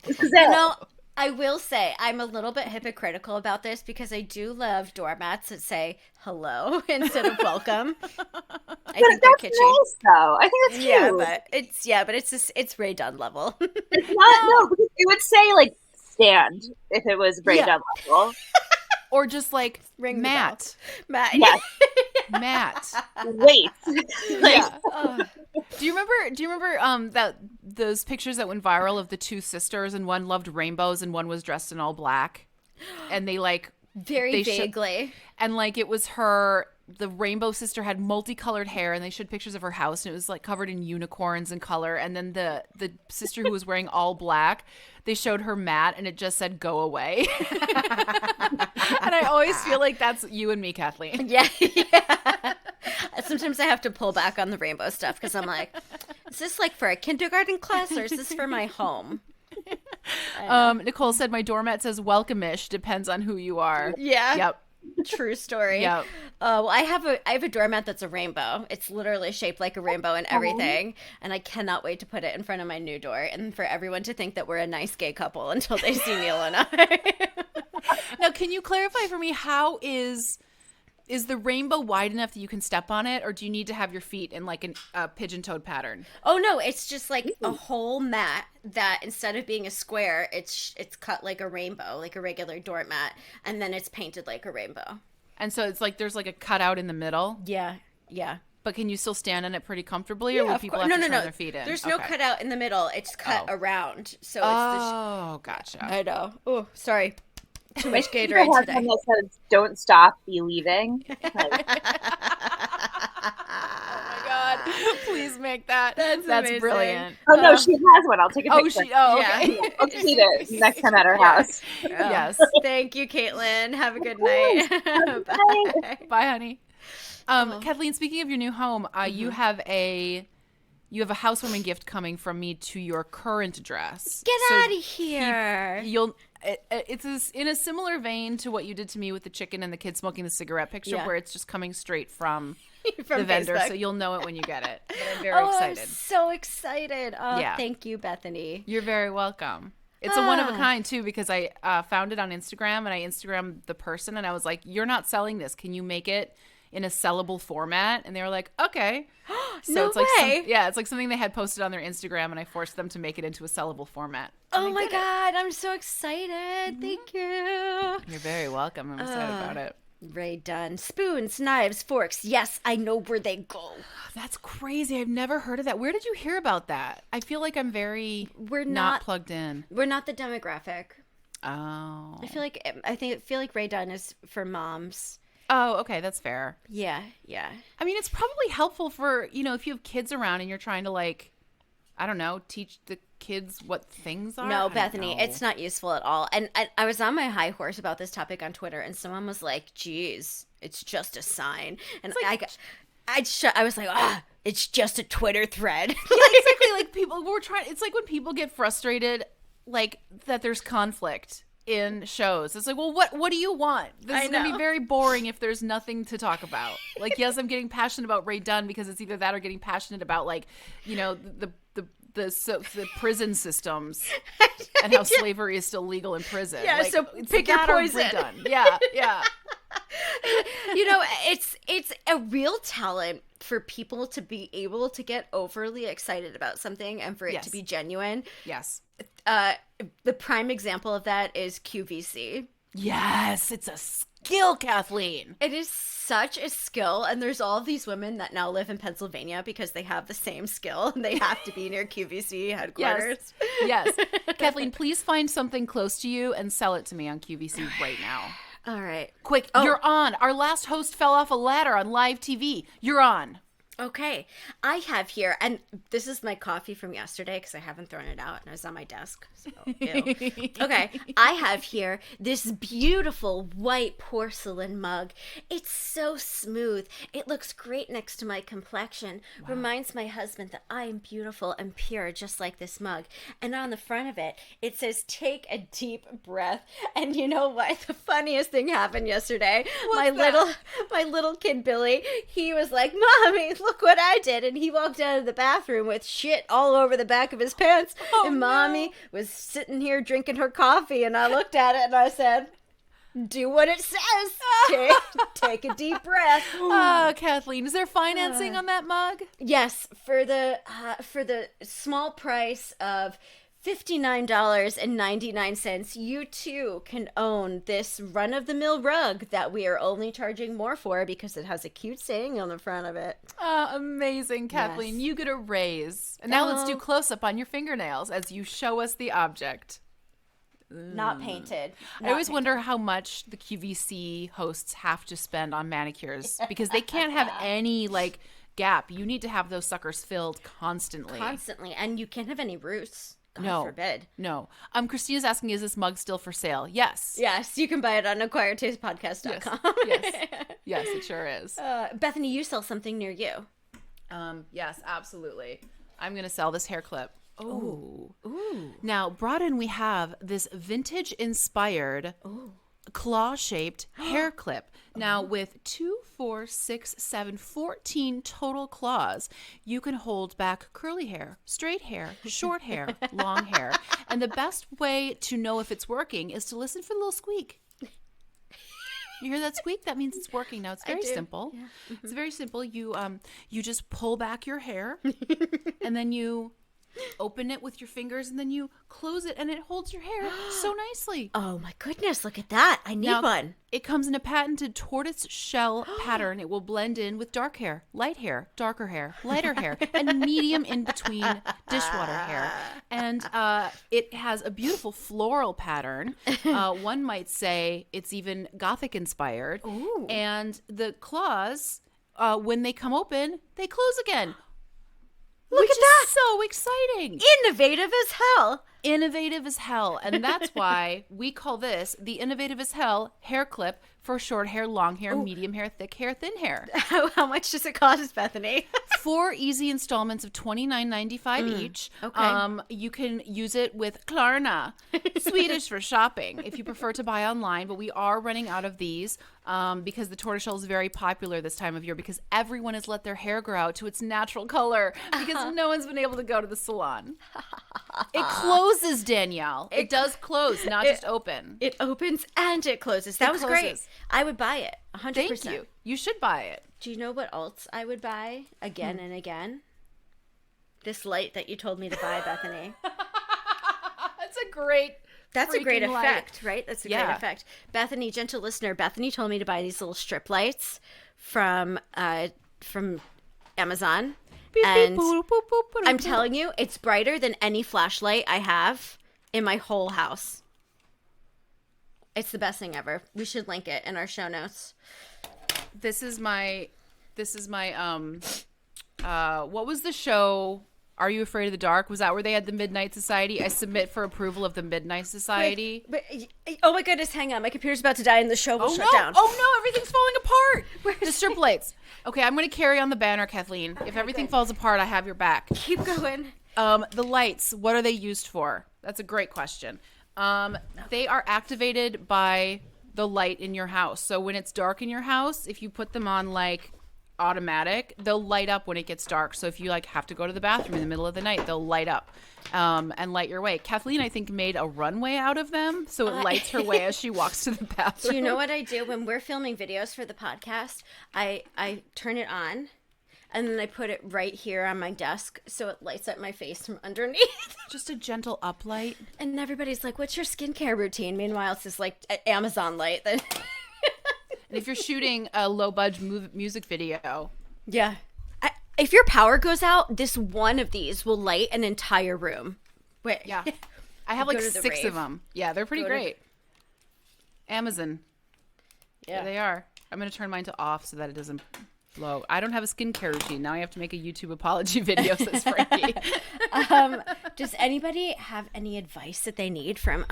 this is it. No, I will say I'm a little bit hypocritical about this because I do love doormats that say hello instead of welcome. I think they're kitschy. Nice, though. I think that's cute. But it's Ray Dunn level. It's not because it would say like stand if it was Ray Dunn level. Or just like Ring Matt. Matt. Yes. Matt. Wait. Do you remember that those pictures that went viral of the two sisters, and one loved rainbows and one was dressed in all black? And they like very vaguely. And like it was the rainbow sister had multicolored hair, and they showed pictures of her house, and it was like covered in unicorns and color. And then the sister who was wearing all black, they showed her mat, and it just said "go away." And I always feel like that's you and me, Kathleen. Yeah. Sometimes I have to pull back on the rainbow stuff because I'm like, is this like for a kindergarten class or is this for my home? Nicole said, my doormat says welcome-ish, depends on who you are. Yeah. Yep. True story. Yep. Well, I have a doormat that's a rainbow. It's literally shaped like a rainbow and everything. And I cannot wait to put it in front of my new door and for everyone to think that we're a nice gay couple until they see Neil and I. Now, can you clarify for me, how is the rainbow wide enough that you can step on it, or do you need to have your feet in like a pigeon-toed pattern? Oh no, it's just like a whole mat that instead of being a square, it's cut like a rainbow, like a regular doormat, and then it's painted like a rainbow. And so it's like there's like a cutout in the middle. Yeah. But can you still stand on it pretty comfortably, or will people have to turn their feet in? There's no cutout in the middle. It's cut around. So it's gotcha. I know. Oh, sorry. Too much I Gatorade have today. one that says, "Don't stop, be leaving." Oh my God! Please make that. That's brilliant. Oh no, she has one. I'll take a picture. Okay. Yeah. I'll see it next time at her house. Yes. Thank you, Caitlin. Have a good night. Bye. Bye, honey. Kathleen, speaking of your new home, you have a housewarming gift coming from me to your current address. Get out of here. it's in a similar vein to what you did to me with the chicken and the kid smoking the cigarette picture, where it's just coming straight from the vendor, Facebook. so you'll know it when you get it. But I'm very excited. I'm so excited. Oh, thank you, Bethany. You're very welcome. It's a one of a kind too, because I found it on Instagram and I Instagrammed the person and I was like, "You're not selling this. Can you make it in a sellable format?" And they were like, "Okay." So no it's like way. it's like something they had posted on their Instagram, and I forced them to make it into a sellable format. Oh my God, I'm so excited. Thank you. You're very welcome. I'm excited about it. Ray Dunn. Spoons, knives, forks. Yes, I know where they go. That's crazy. I've never heard of that. Where did you hear about that? I feel like I'm very not plugged in. We're not the demographic. Oh. I feel like Ray Dunn is for moms. Oh, okay, that's fair. Yeah. I mean, it's probably helpful for, if you have kids around and you're trying to, like, I don't know, teach the kids what things are. No, Bethany, it's not useful at all. And I was on my high horse about this topic on Twitter, and someone was like, "Geez, it's just a sign." And I was like, it's just a Twitter thread. Yeah, exactly. Like it's like when people get frustrated, like, that there's conflict in shows. It's like, well, what do you want? This is going to be very boring if there's nothing to talk about. Like, yes, I'm getting passionate about Ray Dunn because it's either that or getting passionate about, like, the prison systems and how slavery is still legal in prison. Yeah, like, so pick your poison. Yeah. It's a real talent for people to be able to get overly excited about something and for it to be genuine. Yes. The prime example of that is QVC. Yes, it's a skill, Kathleen. It is such a skill, and there's all of these women that now live in Pennsylvania because they have the same skill, and they have to be near QVC headquarters. Yes. Kathleen, please find something close to you and sell it to me on QVC right now. All right. Quick, you're on. Our last host fell off a ladder on live TV. You're on. Okay. I have here, and this is my coffee from yesterday because I haven't thrown it out and it was on my desk. So, ew. Okay. I have here this beautiful white porcelain mug. It's so smooth. It looks great next to my complexion. Wow. Reminds my husband that I am beautiful and pure, just like this mug. And on the front of it, it says, "Take a deep breath." And you know what? The funniest thing happened yesterday. My little kid Billy, he was like, "Mommy, look what I did." And he walked out of the bathroom with shit all over the back of his pants. And Mommy was sitting here drinking her coffee, and I looked at it and I said, "Do what it says. Take a deep breath." Oh, Kathleen, is there financing on that mug? Yes, for the small price of $59.99, you too can own this run-of-the-mill rug that we are only charging more for because it has a cute saying on the front of it. Oh, amazing, Kathleen. Yes. You get a raise. And now let's do close-up on your fingernails as you show us the object. Not painted. I always wonder how much the QVC hosts have to spend on manicures because they can't have any, like, gap. You need to have those suckers filled constantly. And you can't have any roots. God forbid. No. Christina's asking, is this mug still for sale? Yes. Yes, you can buy it on acquiredtastepodcast.com. Yes, it sure is. Bethany, you sell something near you. Yes, absolutely. I'm going to sell this hair clip. Ooh. Now, brought in, we have this vintage-inspired claw-shaped hair clip. Now, with 2, 4, 6, 7, 14 total claws, you can hold back curly hair, straight hair, short hair, long hair. And the best way to know if it's working is to listen for the little squeak. You hear that squeak? That means it's working. Now, it's very simple. Yeah. Mm-hmm. It's very simple. You just pull back your hair, and then you open it with your fingers, and then you close it, and it holds your hair so nicely. Oh my goodness, look at that. I need one. It comes in a patented tortoise shell pattern. It will blend in with dark hair, light hair, darker hair, lighter hair, and medium in between dishwater hair. And it has a beautiful floral pattern. One might say it's even Gothic inspired. Ooh. And the claws, when they come open, they close again. Look at that. So exciting. Innovative as hell. innovative as hell. And that's why we call this the innovative as hell hair clip for short hair, long hair, medium hair, thick hair, thin hair. How much does it cost, Bethany? 4 easy installments of $29.95 each. Okay. You can use it with Klarna, Swedish for shopping, if you prefer to buy online. But we are running out of these because the tortoiseshell is very popular this time of year because everyone has let their hair grow out to its natural color because no one's been able to go to the salon. It closes, Danielle. It does close, not just open. It opens and it closes. That was great. I would buy it, 100%. Thank you. You should buy it. Do you know what else I would buy again and again? This light that you told me to buy, Bethany. That's a great effect, right? That's a great effect. Bethany, gentle listener, Bethany told me to buy these little strip lights from Amazon. And I'm telling you, it's brighter than any flashlight I have in my whole house. It's the best thing ever. We should link it in our show notes. This is my what was the show? Are You Afraid of the Dark? Was that where they had the Midnight Society? I submit for approval of the Midnight Society. Oh my goodness, hang on. My computer's about to die and the show will shut down. Oh no, everything's falling apart. The strip lights. Okay, I'm going to carry on the banner, Kathleen. If everything falls apart, I have your back. Keep going. The lights, what are they used for? That's a great question. They are activated by the light in your house. So when it's dark in your house, if you put them on like automatic, they'll light up when it gets dark. So if you like have to go to the bathroom in the middle of the night, they'll light up and light your way. Kathleen, I think, made a runway out of them, so it lights her way as she walks to the bathroom. Do you know what I do when we're filming videos for the podcast? I turn it on, and then I put it right here on my desk so it lights up my face from underneath. Just a gentle uplight. And everybody's like, what's your skincare routine? Meanwhile, it's this like Amazon light that... And if you're shooting a low-budget music video. Yeah. If your power goes out, this one of these will light an entire room. Wait. Yeah. I have like 6 of them. Yeah, they're pretty great. Amazon. Yeah. There they are. I'm going to turn mine to off so that it doesn't blow. I don't have a skincare routine. Now I have to make a YouTube apology video, says Frankie. Does anybody have any advice that they need from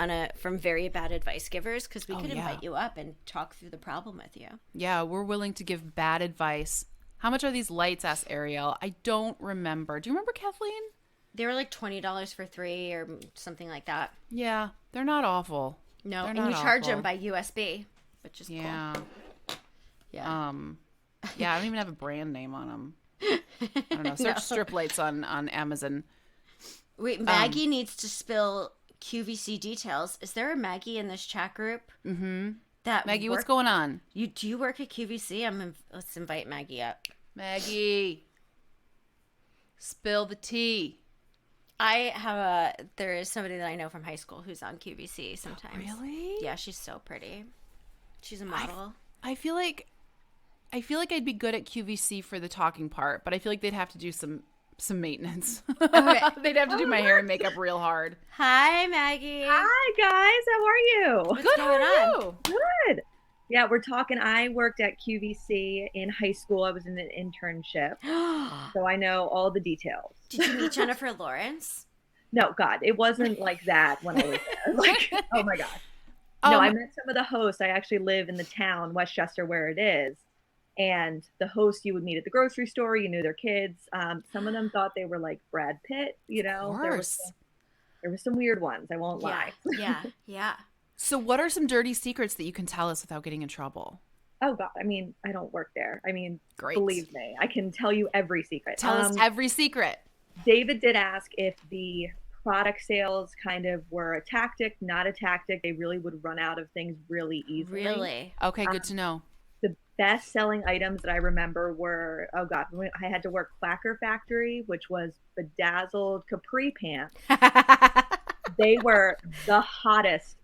very bad advice givers? Because we could invite you up and talk through the problem with you. Yeah, we're willing to give bad advice. How much are these lights? Asked Ariel. I don't remember. Do you remember, Kathleen? They were like $20 for 3 or something like that. Yeah, they're not awful. No, and you charge them by USB, which is cool. Yeah. Yeah, I don't even have a brand name on them. I don't know. Search strip lights on Amazon. Wait, Maggie needs to spill QVC details. Is there a Maggie in this chat group? Mm-hmm. Maggie, what's going on? Do you work at QVC? Let's invite Maggie up. Maggie, spill the tea. There is somebody that I know from high school who's on QVC sometimes. Oh, really? Yeah, she's so pretty. She's a model. I feel like I'd be good at QVC for the talking part, but I feel like they'd have to do some maintenance. Okay. They'd have to do my hair and makeup real hard. Hi, Maggie. Hi, guys. How are you? What's going on? Good. Yeah, we're talking. I worked at QVC in high school. I was in an internship, so I know all the details. Did you meet Jennifer Lawrence? No, God, it wasn't like that when I was there. Like, oh my God. No, I met some of the hosts. I actually live in the town, Westchester, where it is. And the hosts you would meet at the grocery store, you knew their kids. Some of them thought they were like Brad Pitt, you know. There were some weird ones, I won't lie. Yeah. So what are some dirty secrets that you can tell us without getting in trouble? Oh, God. I mean, I don't work there. I mean, Great. Believe me. I can tell you every secret. Tell us every secret. David did ask if the product sales kind of were a tactic, not a tactic. They really would run out of things really easily. Really? Okay, good to know. The best-selling items that I remember were, oh God, I had to work Quacker Factory, which was bedazzled capri pants. They were the hottest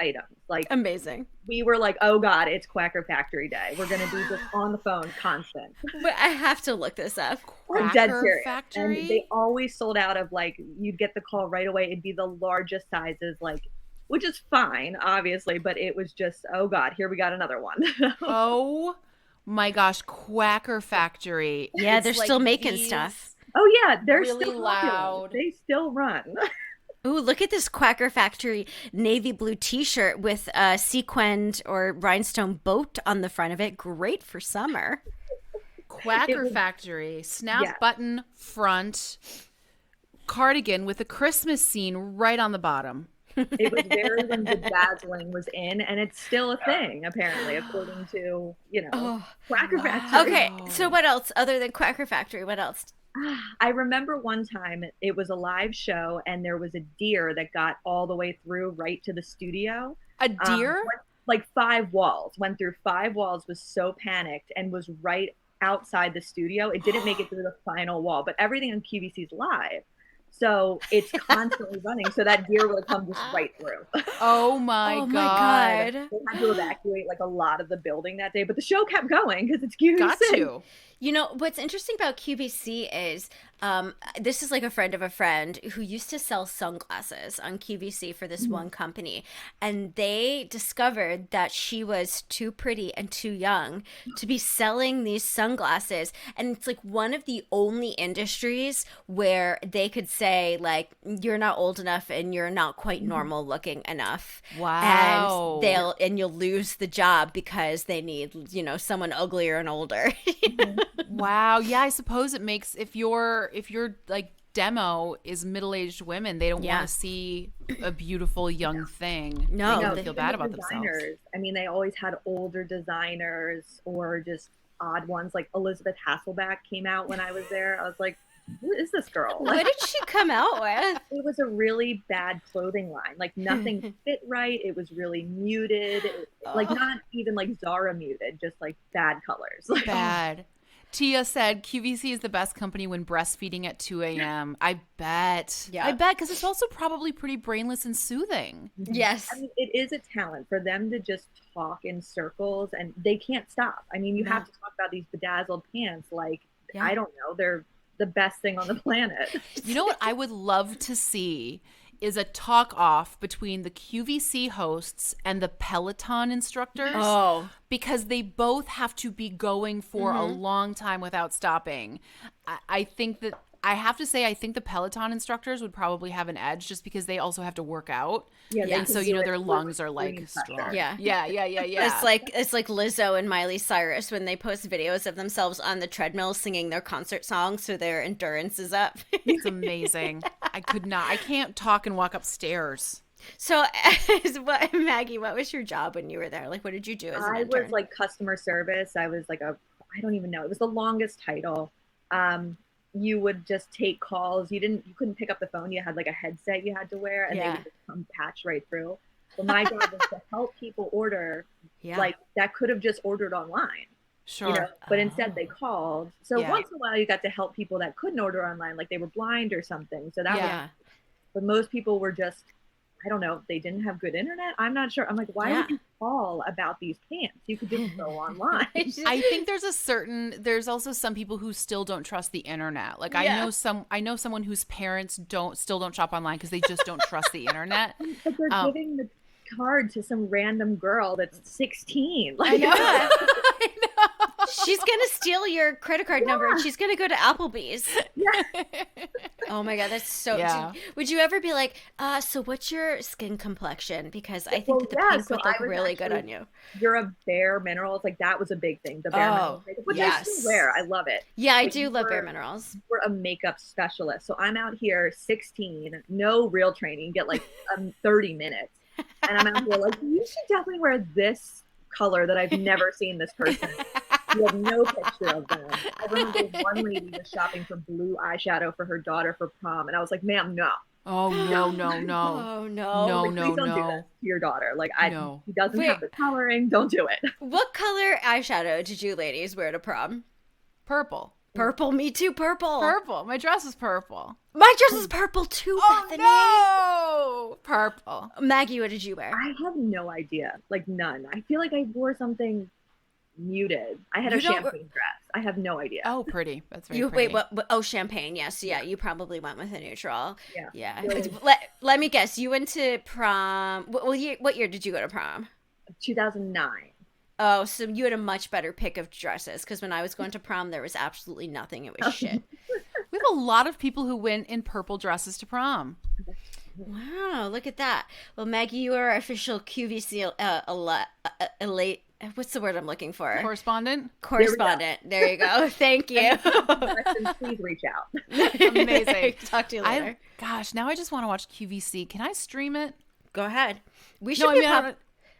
items. Like, amazing. We were like, oh God, it's Quacker Factory Day. We're gonna be just on the phone constant. But I have to look this up. I'm dead Quacker serious. Factory? And they always sold out of, like, you'd get the call right away. It'd be the largest sizes, like, which is fine, obviously, but it was just, oh God, here we got another one. Oh my gosh, Quacker Factory. Yeah, It's they're like still making these stuff. Oh yeah, they're really still loud. popular. They still run. Ooh, look at this Quacker Factory navy blue t-shirt with a sequined or rhinestone boat on the front of it. Great for summer. Quacker Factory, snap button front cardigan with a Christmas scene right on the bottom. It was very when bedazzling was in, and it's still a thing, apparently, according to, Quacker Factory. Okay, so what else other than Quacker Factory? What else? I remember one time it was a live show, and there was a deer that got all the way through right to the studio. A deer? Like 5 walls. Went through 5 walls, was so panicked, and was right outside the studio. It didn't make it through the final wall, but everything on QVC is live. So it's constantly running. So that deer would come just right through. Oh my God. They had to evacuate like a lot of the building that day, but the show kept going because it's QVC. Got to. You know, what's interesting about QVC is this is like a friend of a friend who used to sell sunglasses on QVC for this one company. And they discovered that she was too pretty and too young to be selling these sunglasses. And it's like one of the only industries where they could say, like, you're not old enough and you're not quite normal looking enough. Wow. And you'll lose the job because they need, someone uglier and older. Wow. Yeah, I suppose it makes if your like demo is middle-aged women, they don't want to see a beautiful young thing. No, they feel bad about themselves. I mean, they always had older designers or just odd ones. Like Elizabeth Hasselbeck came out when I was there. I was like, who is this girl? What did she come out with? It was a really bad clothing line. Like nothing fit right. It was really muted. Like not even like Zara muted, just like bad colors. Bad. Tia said QVC is the best company when breastfeeding at 2 a.m. I bet. Yeah. I bet, because it's also probably pretty brainless and soothing. Yes. I mean, it is a talent for them to just talk in circles, and they can't stop. I mean, you have to talk about these bedazzled pants like, I don't know, they're the best thing on the planet. You know what I would love to see is a talk off between the QVC hosts and the Peloton instructors. Oh. Because they both have to be going for a long time without stopping. I think that I have to say, I think the Peloton instructors would probably have an edge just because they also have to work out. Yeah. And so, their lungs are like strong. Yeah. Yeah. It's like Lizzo and Miley Cyrus when they post videos of themselves on the treadmill singing their concert songs so their endurance is up. It's amazing. I can't talk and walk upstairs. So, Maggie, what was your job when you were there? Like, what did you do as an intern? I was like customer service. I was like I don't even know. It was the longest title. You would just take calls. You couldn't pick up the phone. You had like a headset you had to wear, and they would just come patch right through. But my job was to help people order, like that could have just ordered online. Sure. But instead they called. So once in a while you got to help people that couldn't order online, like they were blind or something. So that was, but most people were just, I don't know, they didn't have good internet. I'm not sure. I'm like, why would you call about these pants? You could just go online. I think there's also some people who still don't trust the internet. Like I know someone whose parents still don't shop online because they just don't trust the internet. But they're giving the card to some random girl that's 16. Like, I know. She's gonna steal your credit card number and she's gonna go to Applebee's. Oh my God, that's so. Would you ever be like, so what's your skin complexion? Because I think that the pink would look really good on you. You're a Bare Minerals, like that was a big thing. The Bare Minerals, which I still wear. I love it. Yeah, I do love Bare Minerals. We're a makeup specialist, so I'm out here 16, no real training, get like 30 minutes, and I'm out here like, you should definitely wear this color that I've never seen this person. You have no picture of them. I remember one lady was shopping for blue eyeshadow for her daughter for prom, and I was like, ma'am, no. Oh, no. Oh, no. Like, please don't do this to your daughter. Like, he doesn't have the coloring. Don't do it. What color eyeshadow did you ladies wear to prom? Purple. Purple. Me too. Purple. My dress is purple. My dress is purple too, Bethany. No! Purple. Maggie, what did you wear? I have no idea. Like, none. I feel like I wore something muted. I had a champagne dress. I have no idea. Oh, pretty. That's very pretty. Wait, what? Oh, champagne. Yes. Yeah, you probably went with a neutral. Yeah. Really? Let me guess. You went to prom. What year did you go to prom? 2009. Oh, so you had a much better pick of dresses, because when I was going to prom, there was absolutely nothing. It was shit. We have a lot of people who went in purple dresses to prom. Wow, look at that. Well, Maggie, you are our official QVC elite. What's the word I'm looking for? Correspondent. There you go. Thank you. Questions, please reach out. Amazing. Talk to you later. Gosh, now I just want to watch QVC. Can I stream it? Go ahead. We should.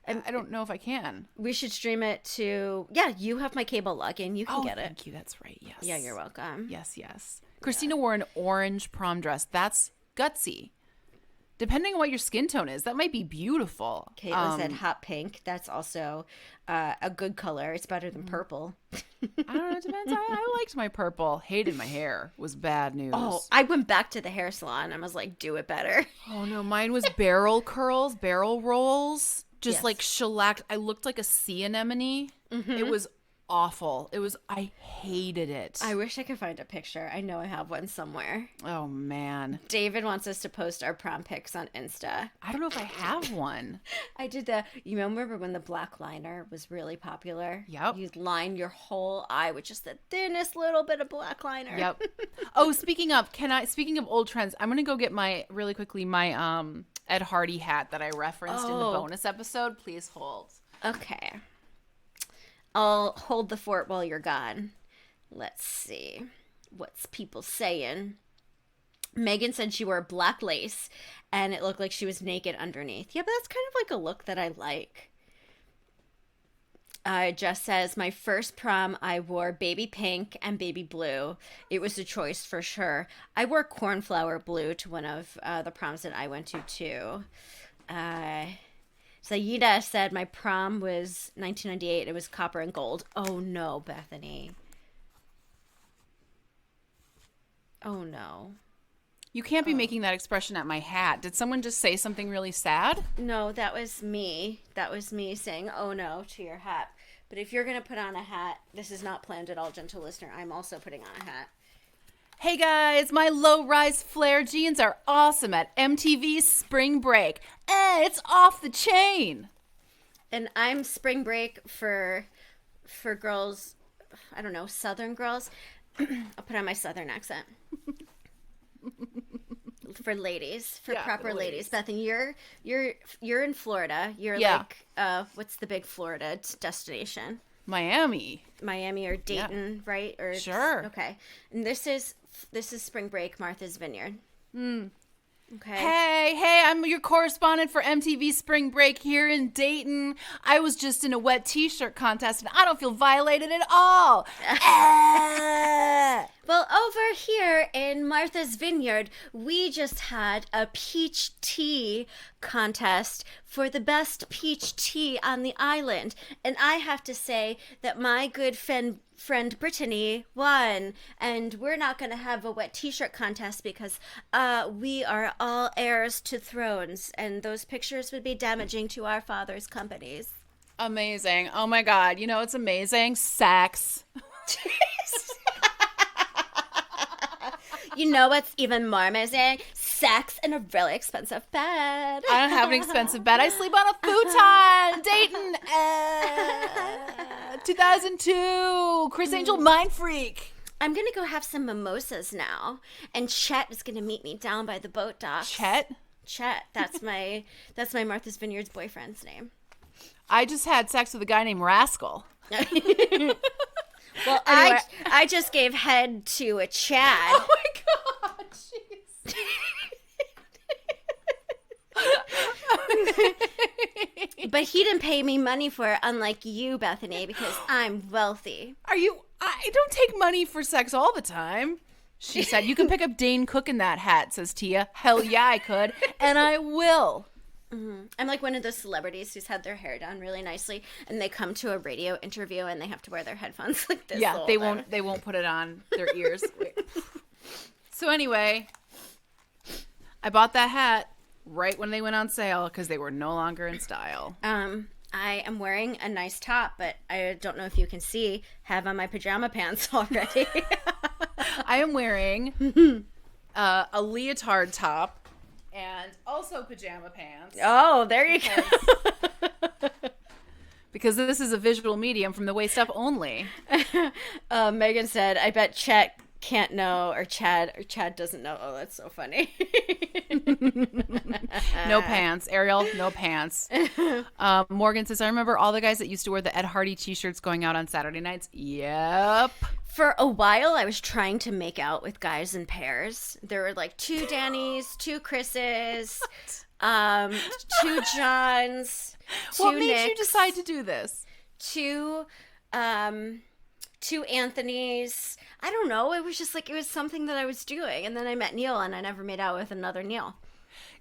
I don't know if I can. We should stream it to. Yeah, you have my cable login. You can get it. Thank you. That's right. Yes. Yeah, you're welcome. Yes. Christina wore an orange prom dress. That's gutsy. Depending on what your skin tone is, that might be beautiful. Caitlin said hot pink. That's also a good color. It's better than purple. I don't know. It depends. I liked my purple. Hated my hair. Was bad news. Oh, I went back to the hair salon and was like, do it better. Oh, no. Mine was barrel curls, barrel rolls. Just Yes. like shellacked. I looked like a sea anemone. It was awful. I hated it. I wish I could find a picture. I know I have one somewhere. Oh, man. David wants us to post our prom pics on Insta. I don't know if I have one. I did you remember when the black liner was really popular? Yep. You'd line your whole eye with just the thinnest little bit of black liner. Yep. Oh, speaking of old trends, I'm going to go get my Ed Hardy hat that I referenced in the bonus episode. Please hold. Okay. I'll hold the fort while you're gone. Let's see. What's people saying? Megan said she wore black lace and it looked like she was naked underneath. Yeah, but that's kind of like a look that I like. Jess says, my first prom, I wore baby pink and baby blue. It was a choice for sure. I wore cornflower blue to one of the proms that I went to, too. Sayida said, my prom was 1998. It was copper and gold. Oh, no, Bethany. Oh, no. You can't be making that expression at my hat. Did someone just say something really sad? No, that was me. That was me saying, oh, no, to your hat. But if you're going to put on a hat, this is not planned at all, gentle listener. I'm also putting on a hat. Hey guys, my low-rise flare jeans are awesome at MTV's Spring Break. It's off the chain. And I'm spring break for girls, I don't know, Southern girls. I'll put on my Southern accent. For ladies, for proper ladies. Bethany, you're in Florida. You're like, what's the big Florida destination? Miami or Dayton, right? Or sure. Okay. And this is spring break, Martha's Vineyard. Okay. Hey, I'm your correspondent for MTV Spring Break here in Dayton. I was just in a wet t-shirt contest and I don't feel violated at all. Well, over here in Martha's Vineyard, we just had a peach tea contest for the best peach tea on the island. And I have to say that my good friend Brittany won. And we're not going to have a wet t-shirt contest because we are all heirs to thrones. And those pictures would be damaging to our father's companies. Amazing. Oh my God. You know what's amazing? Sex. You know what's even more amazing? Sex in a really expensive bed. I don't have an expensive bed. I sleep on a futon. Dayton. 2002. Chris Angel Mind Freak. I'm going to go have some mimosas now. And Chet is going to meet me down by the boat docks. Chet? That's my Martha's Vineyard's boyfriend's name. I just had sex with a guy named Rascal. Well, anyway. I just gave head to a Chad. Oh my God, jeez. But he didn't pay me money for it, unlike you, Bethany, because I'm wealthy. I don't take money for sex all the time. She said, you can pick up Dane Cook in that hat, says Tia. Hell yeah, I could. And I will. Mm-hmm. I'm like one of those celebrities who's had their hair done really nicely, and they come to a radio interview and they have to wear their headphones like this. Yeah, they won't put it on their ears. So anyway, I bought that hat right when they went on sale because they were no longer in style. I am wearing a nice top, but I don't know if you can see, have on my pajama pants already. I am wearing a leotard top. And also pajama pants. Oh, there you go. Because this is a visual medium from the waist up only. Megan said, I bet Chet can't know, or Chad doesn't know. Oh, that's so funny. No pants. Ariel, no pants. Morgan says, I remember all the guys that used to wear the Ed Hardy t-shirts going out on Saturday nights. Yep. For a while, I was trying to make out with guys in pairs. There were like 2 Dannys, 2 Chris's, 2 Johns, 2 What made Nicks, you decide to do this? 2 Anthony's. I don't know. It was just like, it was something that I was doing. And then I met Neil, and I never made out with another Neil.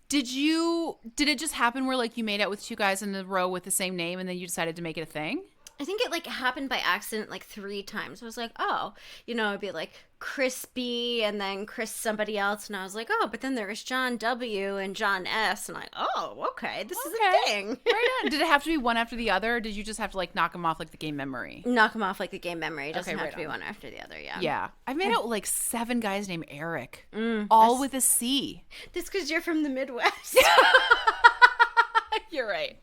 Did it just happen where like you made out with 2 guys in a row with the same name and then you decided to make it a thing? I think it like happened by accident like 3 times. I was like, oh, it'd be like Chris B and then Chris somebody else. And I was like, oh, but then there was John W and John S. And oh, okay, this is a thing. Right on. Did it have to be one after the other? Or did you just have to like knock them off like the game memory? Knock them off like the game memory. It doesn't have to be one after the other, yeah. Yeah. I've made out with like 7 guys named Eric. All with a C. That's because you're from the Midwest. You're right.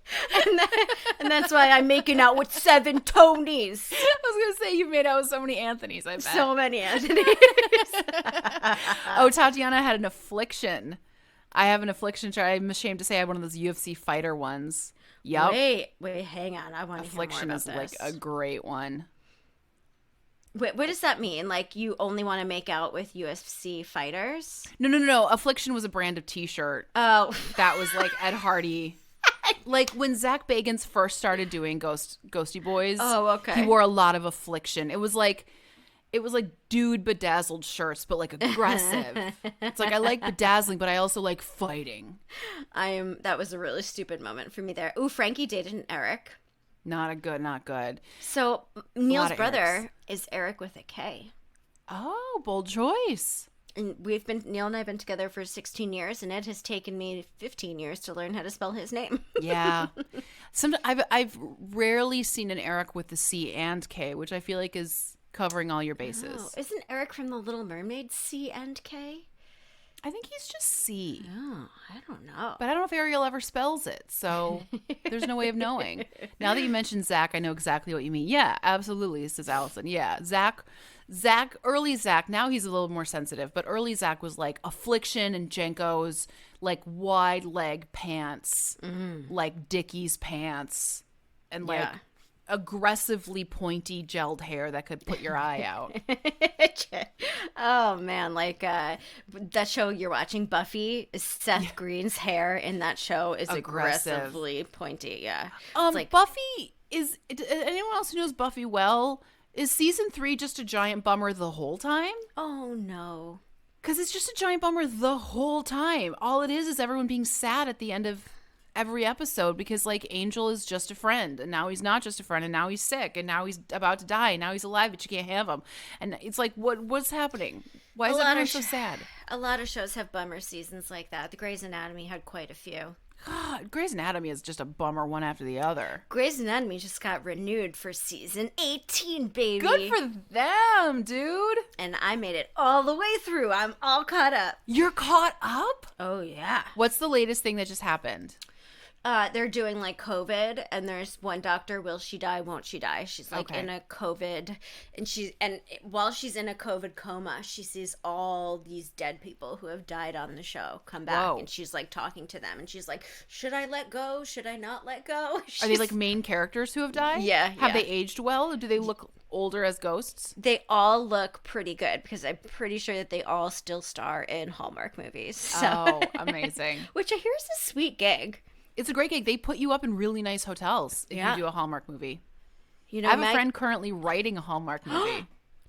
And that's why I'm making out with 7 Tonys. I was going to say, you've made out with so many Anthonys, I bet. So many Anthonys. Oh, Tatiana had an affliction. I have an affliction. I'm ashamed to say I had one of those UFC fighter ones. Yep. Wait, hang on. I want to hear more Affliction about is this. like a great one. Wait, what does that mean? Like, you only want to make out with UFC fighters? No. Affliction was a brand of t-shirt. Oh. That was like Ed Hardy. Like when Zach Bagans first started doing Ghosty Boys. Oh, okay. He wore a lot of Affliction. It was like dude bedazzled shirts, but like aggressive. It's like I like bedazzling, but I also like fighting. That was a really stupid moment for me there. Ooh, Frankie dated an Eric. Not good. So Neil's brother is Eric with a K. Oh, bold choice. And Neil and I have been together for 16 years, and it has taken me 15 years to learn how to spell his name. Yeah. I've rarely seen an Eric with the C and K, which I feel like is covering all your bases. Oh, isn't Eric from The Little Mermaid C and K? I think he's just C. Oh, I don't know. But I don't know if Ariel ever spells it, so there's no way of knowing. Now that you mentioned Zach, I know exactly what you mean. Yeah, absolutely, says Allison. Yeah, Zach, early Zach, now he's a little more sensitive, but early Zach was like Affliction and Jenko's like wide leg pants, like Dickies pants, and like aggressively pointy gelled hair that could put your eye out. Oh man, like that show you're watching, Buffy, Seth Green's hair in that show is aggressively pointy. Yeah. Like Buffy is anyone else who knows Buffy well, is season 3 just a giant bummer the whole time? Oh no. Because it's just a giant bummer the whole time. All it is everyone being sad at the end of every episode because like Angel is just a friend and now he's not just a friend and now he's sick and now he's about to die and now he's alive but you can't have him, and it's like what's happening? Why is everyone so sad? A lot of shows have bummer seasons like that. The Grey's Anatomy had quite a few. God, Grey's Anatomy is just a bummer one after the other. Grey's Anatomy just got renewed for season 18, baby. Good for them, dude. And I made it all the way through. I'm all caught up. You're caught up? Oh yeah. What's the latest thing that just happened? They're doing like COVID, and there's one doctor, will she die, won't she die? She's like in a COVID, and while she's in a COVID coma, she sees all these dead people who have died on the show come back. Whoa. And she's like talking to them, and she's like, should I let go? Should I not let go? Are they like main characters who have died? Yeah. Have they aged well? Or do they look older as ghosts? They all look pretty good because I'm pretty sure that they all still star in Hallmark movies. So. Oh, amazing. Which I hear is a sweet gig. It's a great gig. They put you up in really nice hotels if you do a Hallmark movie. You know, I have a friend currently writing a Hallmark movie.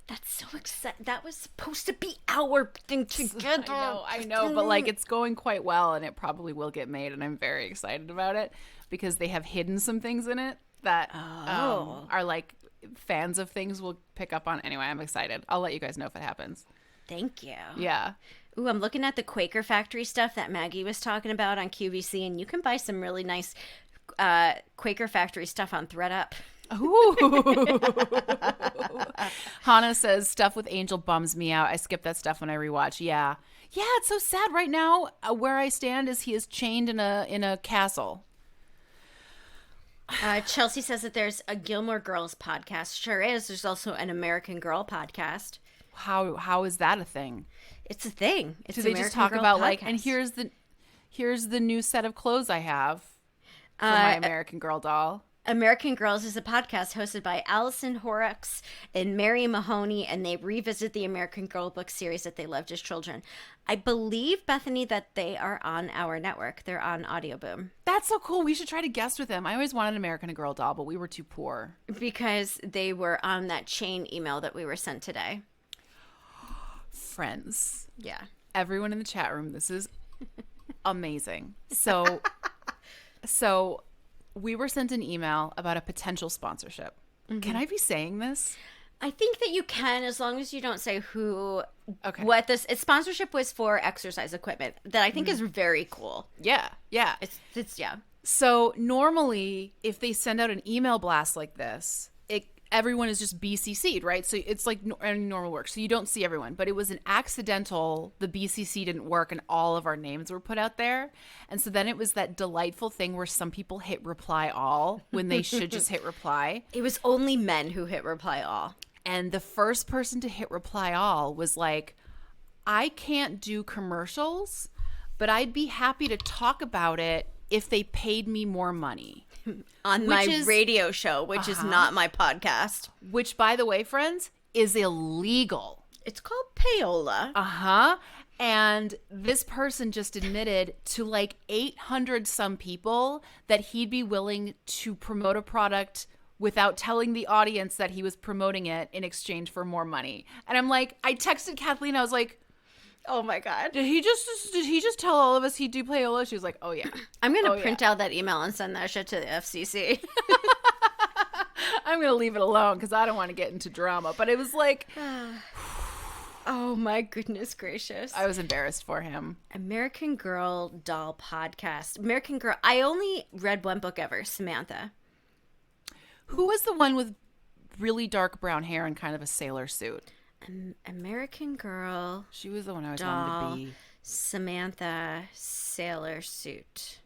That's so exciting. That was supposed to be our thing together. I know, but like it's going quite well and it probably will get made and I'm very excited about it because they have hidden some things in it that are like fans of things will pick up on. Anyway, I'm excited. I'll let you guys know if it happens. Thank you. Yeah. Ooh, I'm looking at the Quaker Factory stuff that Maggie was talking about on QVC, and you can buy some really nice Quaker Factory stuff on ThreadUp. Ooh. Hannah says, stuff with Angel bums me out. I skip that stuff when I rewatch. Yeah. Yeah, it's so sad right now. Where I stand is he is chained in a castle. Chelsea says that there's a Gilmore Girls podcast. Sure is. There's also an American Girl podcast. How is that a thing? It's a thing. It's Do they American just talk Girl about podcast. like, and here's the new set of clothes I have for my American Girl doll? American Girls is a podcast hosted by Allison Horrocks and Mary Mahoney, and they revisit the American Girl book series that they loved as children. I believe, Bethany, that they are on our network. They're on Audio Boom. That's so cool. We should try to guest with them. I always wanted an American Girl doll, but we were too poor. Because they were on that chain email that we were sent today. Friends. Yeah. Everyone in the chat room, this is amazing. So we were sent an email about a potential sponsorship. Mm-hmm. Can I be saying this? I think that you can, as long as you don't say who. Okay. What this sponsorship was for exercise equipment that I think is very cool. Yeah. It's yeah. So normally, if they send out an email blast like this, everyone is just BCC'd, right? So it's like normal work. So you don't see everyone. But it was an accidental, the BCC didn't work and all of our names were put out there. And so then it was that delightful thing where some people hit reply all when they should just hit reply. It was only men who hit reply all. And the first person to hit reply all was like, I can't do commercials, but I'd be happy to talk about it if they paid me more money. On my radio show, which is not my podcast. Which, by the way, friends, is illegal. It's called payola. And this person just admitted to like 800 some people that he'd be willing to promote a product without telling the audience that he was promoting it in exchange for more money. And I'm like, I texted Kathleen, I was like, oh my God. Did he just tell all of us he'd do payola? She was like, oh yeah. I'm going to print out that email and send that shit to the FCC. I'm going to leave it alone because I don't want to get into drama. But it was like, oh my goodness gracious. I was embarrassed for him. American Girl doll podcast. American Girl. I only read one book ever, Samantha. Who was the one with really dark brown hair and kind of a sailor suit? American Girl. She was the one I always doll, wanted to be. Samantha sailor suit.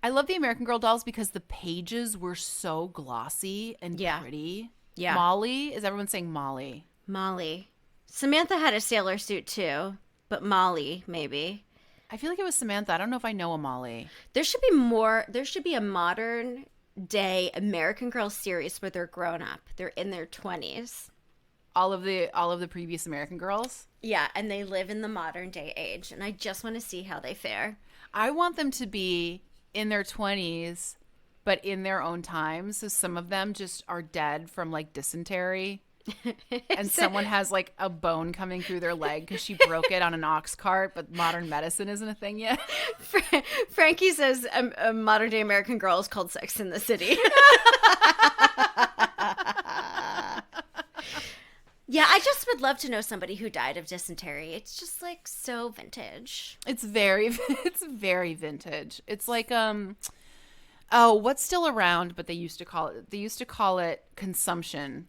I love the American Girl dolls because the pages were so glossy and pretty. Yeah. Molly? Is everyone saying Molly? Molly. Samantha had a sailor suit too, but Molly maybe. I feel like it was Samantha. I don't know if I know a Molly. There should be more. There should be a modern day American Girl series where they're grown up. They're in their 20s. All of the previous American Girls? Yeah, and they live in the modern day age, and I just want to see how they fare. I want them to be in their 20s, but in their own time. So some of them just are dead from like dysentery. And someone has like a bone coming through their leg because she broke it on an ox cart, but modern medicine isn't a thing yet. Frankie says a modern day American Girl is called Sex in the City. Yeah, I just would love to know somebody who died of dysentery. It's just like so vintage. It's very vintage. It's like what's still around, but they used to call it consumption,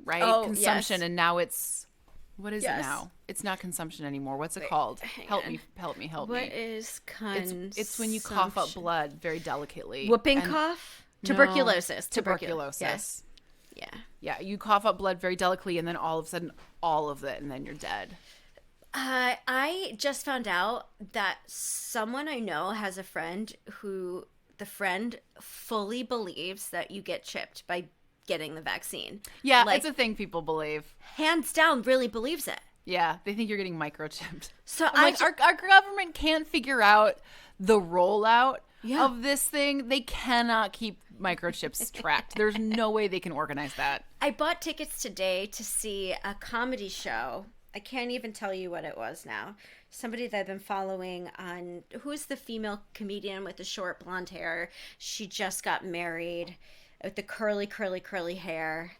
right? Oh, consumption, yes. And now it's what is it now? It's not consumption anymore. What's it called? Help me. What is consumption? It's when you cough up blood very delicately. Whooping cough? Tuberculosis. Tuberculosis. Yes. Yeah, you cough up blood very delicately, and then all of a sudden, all of it, and then you're dead. I just found out that someone I know has a friend who the friend fully believes that you get chipped by getting the vaccine. Yeah, like, it's a thing people believe. Hands down, really believes it. Yeah, they think you're getting microchipped. So our government can't figure out the rollout of this thing. They cannot keep microchips tracked. There's no way they can organize that. I bought tickets today to see a comedy show. I can't even tell you what it was now. Somebody that I've been following on, who's the female comedian with the short blonde hair? She just got married with the curly hair.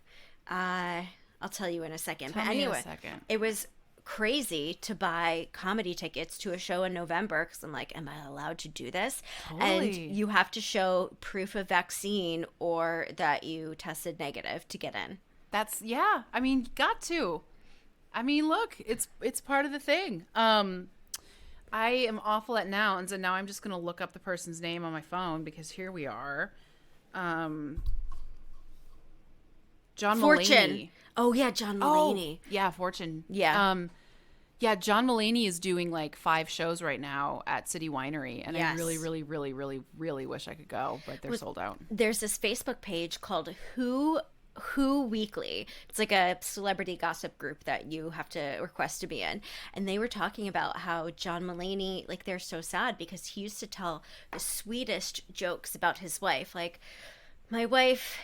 I'll tell you in a second. But anyway, it was crazy to buy comedy tickets to a show in November because I'm like, am I allowed to do this? Totally. And you have to show proof of vaccine or that you tested negative to get in. I mean, got to. I mean, look, it's part of the thing. I am awful at nouns, and now I'm just going to look up the person's name on my phone because here we are. John Fortune. Mulaney. Oh yeah, John Mulaney. Oh, yeah, Fortune. Yeah. Yeah, John Mulaney is doing like 5 shows right now at City Winery, and I really, really, really, really, really wish I could go, but they're sold out. There's this Facebook page called Who Weekly. It's like a celebrity gossip group that you have to request to be in. And they were talking about how John Mulaney, like, they're so sad because he used to tell the sweetest jokes about his wife. Like, my wife,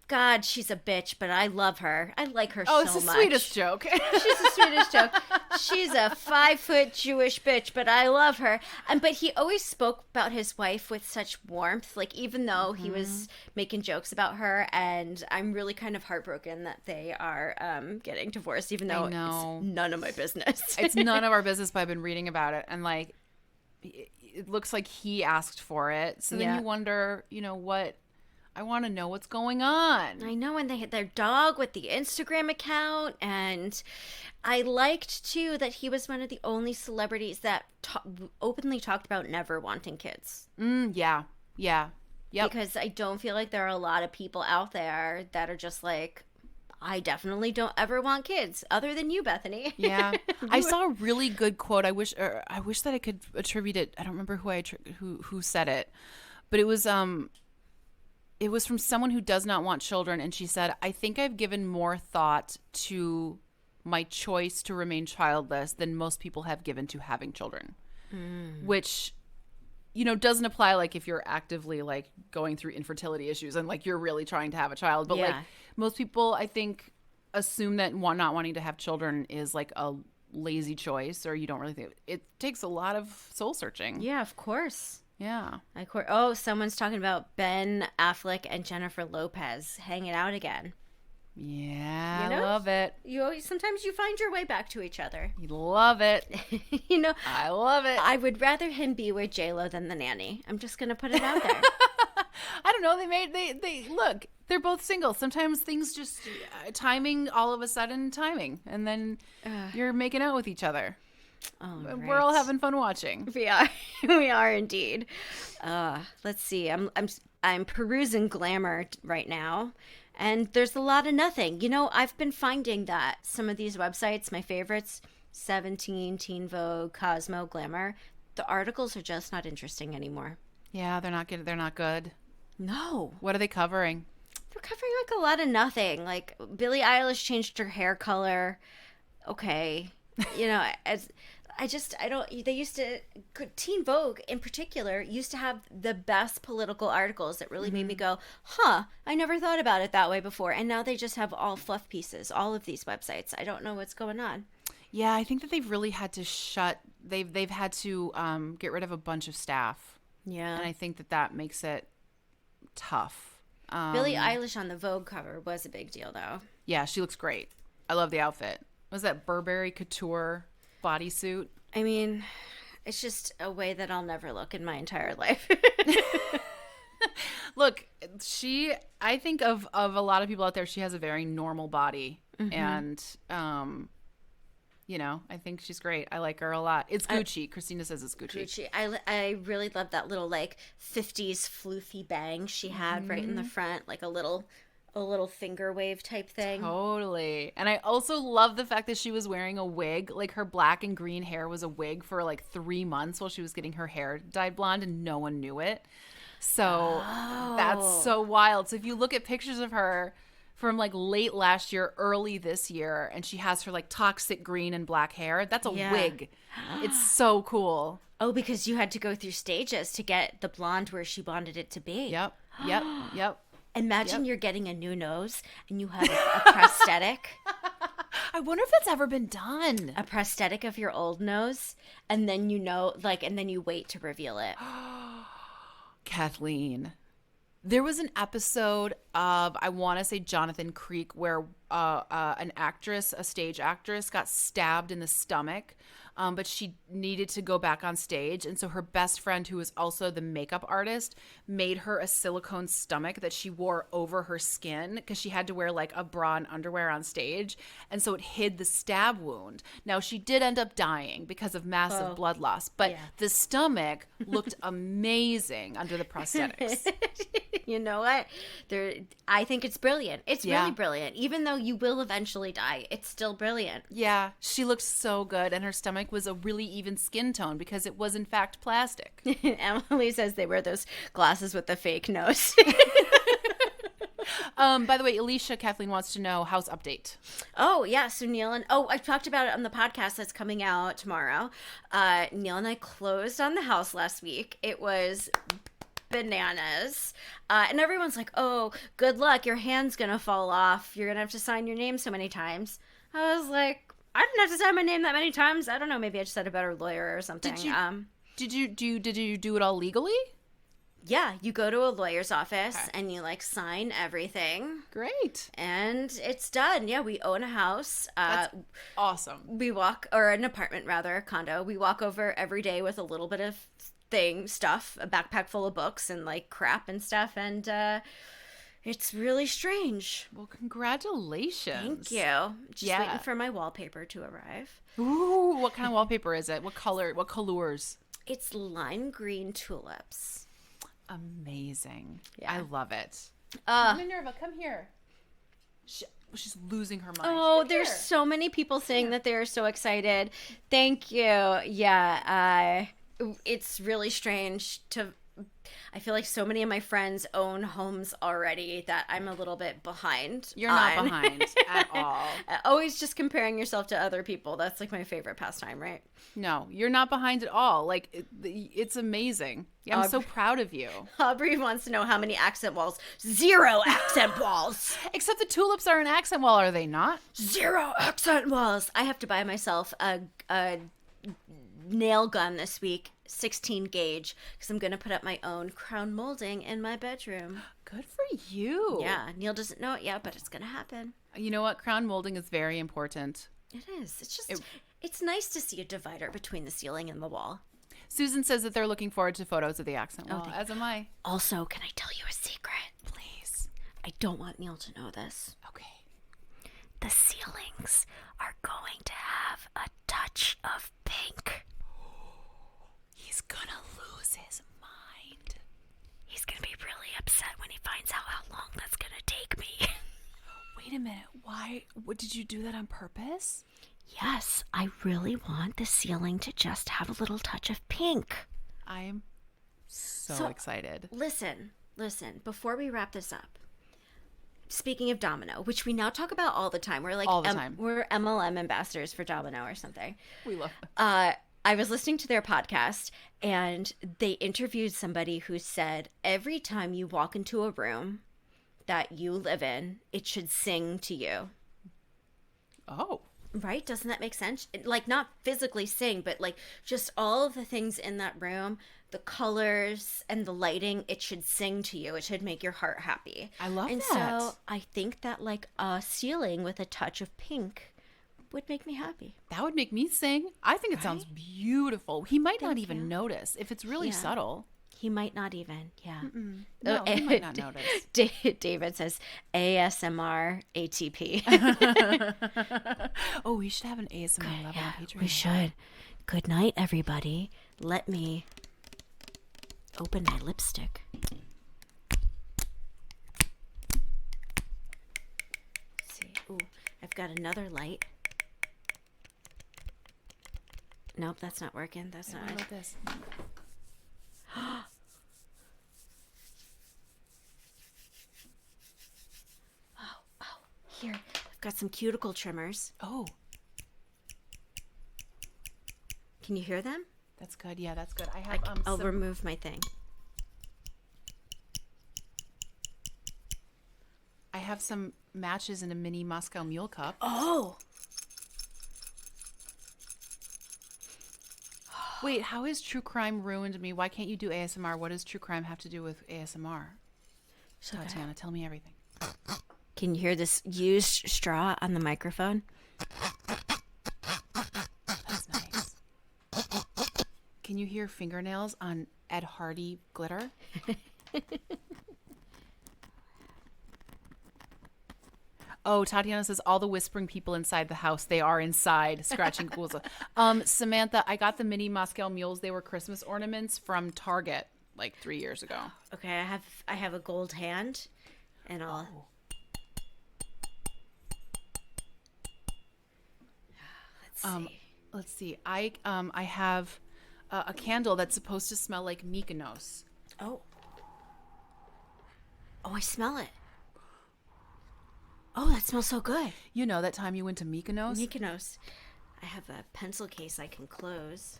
God, she's a bitch, but I love her. I like her so much. Oh, it's the sweetest joke. She's the sweetest joke. She's a 5-foot Jewish bitch, but I love her. But he always spoke about his wife with such warmth, like even though he was making jokes about her. And I'm really kind of heartbroken that they are getting divorced, even though it's none of my business. It's none of our business, but I've been reading about it, and like it looks like he asked for it. So then you wonder, what. I want to know what's going on. I know, and they had their dog with the Instagram account, and I liked, too, that he was one of the only celebrities that openly talked about never wanting kids. Yeah. Yep. Because I don't feel like there are a lot of people out there that are just like, I definitely don't ever want kids, other than you, Bethany. Yeah. I saw a really good quote. I wish that I could attribute it. I don't remember who said it, but it was from someone who does not want children, and she said, I think I've given more thought to my choice to remain childless than most people have given to having children. Which, doesn't apply like if you're actively like going through infertility issues and like you're really trying to have a child. But like most people, I think, assume that not wanting to have children is like a lazy choice, or you don't really think it takes a lot of soul searching. Yeah, of course. Yeah. Someone's talking about Ben Affleck and Jennifer Lopez hanging out again. Yeah, I love it. Sometimes you find your way back to each other. You love it. I love it. I would rather him be with J-Lo than the nanny. I'm just gonna put it out there. I don't know. They look. They're both single. Sometimes things just timing. All of a sudden, timing, and then you're making out with each other. Oh, we're all having fun watching. We are indeed. Let's see. I'm perusing Glamour right now, and there's a lot of nothing. I've been finding that some of these websites, my favorites, 17, Teen Vogue, Cosmo, Glamour, the articles are just not interesting anymore. Yeah, they're not good. They're not good. No. What are they covering? They're covering like a lot of nothing. Like Billie Eilish changed her hair color. Okay. They used to, Teen Vogue in particular, used to have the best political articles that really made me go, I never thought about it that way before. And now they just have all fluff pieces, all of these websites. I don't know what's going on. Yeah, I think that they've really had to they've had to get rid of a bunch of staff. Yeah. And I think that makes it tough. Billie Eilish on the Vogue cover was a big deal, though. Yeah, she looks great. I love the outfit. Was that Burberry Couture bodysuit? I mean, it's just a way that I'll never look in my entire life. Look, I think of a lot of people out there, she has a very normal body. And, I think she's great. I like her a lot. It's Gucci. Christina says it's Gucci. I really love that little, like, 50s floofy bang she had right in the front, like a little finger wave type thing. Totally. And I also love the fact that she was wearing a wig. Like her black and green hair was a wig for like 3 months while she was getting her hair dyed blonde, and no one knew it. So that's so wild. So if you look at pictures of her from like late last year, early this year, and she has her like toxic green and black hair, that's a wig. It's so cool. Oh, because you had to go through stages to get the blonde where she wanted it to be. Yep. Imagine you're getting a new nose and you have a prosthetic. I wonder if that's ever been done. A prosthetic of your old nose, and then and then you wait to reveal it. Kathleen, there was an episode of, I want to say Jonathan Creek, where an actress, a stage actress, got stabbed in the stomach, but she needed to go back on stage. And so her best friend, who was also the makeup artist, made her a silicone stomach that she wore over her skin because she had to wear like a bra and underwear on stage. And so it hid the stab wound. Now, she did end up dying because of massive blood loss, but the stomach looked amazing under the prosthetics. You know what? I think it's brilliant. It's really brilliant. Even though you will eventually die, it's still brilliant. Yeah, she looked so good, and her stomach was a really even skin tone because it was in fact plastic. Emily says they wear those glasses with the fake nose. By the way, Alicia, Kathleen wants to know house update. Oh, yeah. So Neil and I talked about it on the podcast that's coming out tomorrow. Neil and I closed on the house last week. It was bananas. And everyone's like, oh, good luck. Your hand's going to fall off. You're going to have to sign your name so many times. I was like, I didn't have to sign my name that many times. I don't know. Maybe I just had a better lawyer or something. Did you do it all legally? Yeah, you go to a lawyer's office and you like sign everything. Great. And it's done. Yeah, we own a house. That's awesome. We walk, or an apartment rather, a condo. We walk over every day with a little bit of stuff, a backpack full of books and like crap and stuff. And it's really strange. Well, congratulations. Thank you. Just waiting for my wallpaper to arrive. Ooh, what kind of wallpaper is it? What color? What colors? It's lime green tulips. Amazing. Yeah. I love it. Minerva, come here. She's losing her mind. Oh, there's so many people saying that they're so excited. Thank you. Yeah, it's really strange to... I feel like so many of my friends own homes already that I'm a little bit behind. You're not behind at all. Always just comparing yourself to other people. That's like my favorite pastime, right? No, you're not behind at all. Like, it's amazing. Yeah, I'm so proud of you. Aubrey wants to know how many accent walls. 0 accent walls. Except the tulips are an accent wall, are they not? 0 accent walls. I have to buy myself a nail gun this week, 16 gauge, because I'm going to put up my own crown molding in my bedroom. Good for you. Yeah, Neil doesn't know it yet, but it's going to happen. You know what? Crown molding is very important. It is. It's just, it's nice to see a divider between the ceiling and the wall. Susan says that they're looking forward to photos of the accent wall, as am I. Also, can I tell you a secret? Please. I don't want Neil to know this. Okay. The ceilings are going to have a touch of pink. He's gonna lose his mind. He's gonna be really upset when he finds out how long that's gonna take me. Wait a minute. Why? What, did you do that on purpose? Yes, I really want the ceiling to just have a little touch of pink. I'm so excited. Listen, before we wrap this up, speaking of Domino, which we now talk about all the time, we're like, all the time. We're MLM ambassadors for Domino or something. We love it. I was listening to their podcast and they interviewed somebody who said every time you walk into a room that you live in, it should sing to you. Oh. Right? Doesn't that make sense? Like, not physically sing, but like just all of the things in that room, the colors and the lighting, it should sing to you. It should make your heart happy. I love that. And so I think that like a ceiling with a touch of pink would make me happy. That would make me sing. I think it sounds beautiful. He might not even notice if it's really subtle. He might not even, yeah. No, he might not notice. David says ASMR ATP. Oh, we should have an ASMR level on Patreon. We should. Good night, everybody. Let me open my lipstick. Let's see. Ooh, I've got another light. Nope, that's not working. That's not. What about this? Oh, here. I've got some cuticle trimmers. Oh. Can you hear them? That's good. Yeah, that's good. I have I'll remove my thing. I have some matches in a mini Moscow Mule cup. Oh. Wait, how has true crime ruined me? Why can't you do ASMR? What does true crime have to do with ASMR? Tatiana, tell me everything. Can you hear this used straw on the microphone? That's nice. Can you hear fingernails on Ed Hardy glitter? Oh, Tatiana says all the whispering people inside the house, they are inside scratching ghouls. Samantha, I got the mini Moscow mules. They were Christmas ornaments from Target like 3 years ago. Okay, I have a gold hand, and I'll. Oh. Let's see. I have a candle that's supposed to smell like Mykonos. Oh, I smell it. Oh, that smells so good. You know that time you went to Mykonos? Mykonos. I have a pencil case I can close.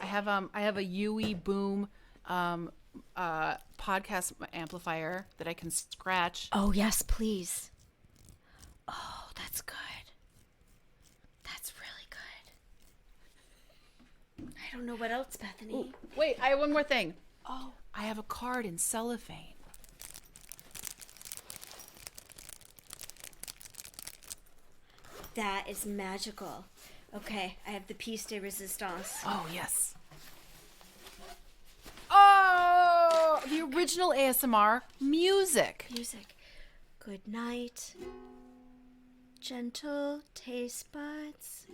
I have a Yui Boom podcast amplifier that I can scratch. Oh, yes, please. Oh, that's good. That's really good. I don't know what else, Bethany. Ooh, wait, I have one more thing. Oh, I have a card in cellophane. That is magical. Okay, I have the piece de resistance. Oh, yes. Oh, the original ASMR music. Good night. Gentle taste buds.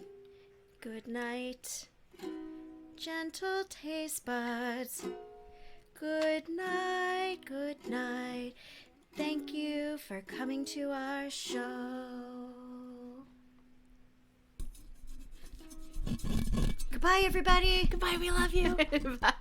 Good night. Gentle taste buds. Good night. Good night. Thank you for coming to our show. Goodbye, everybody. Goodbye, we love you. Bye.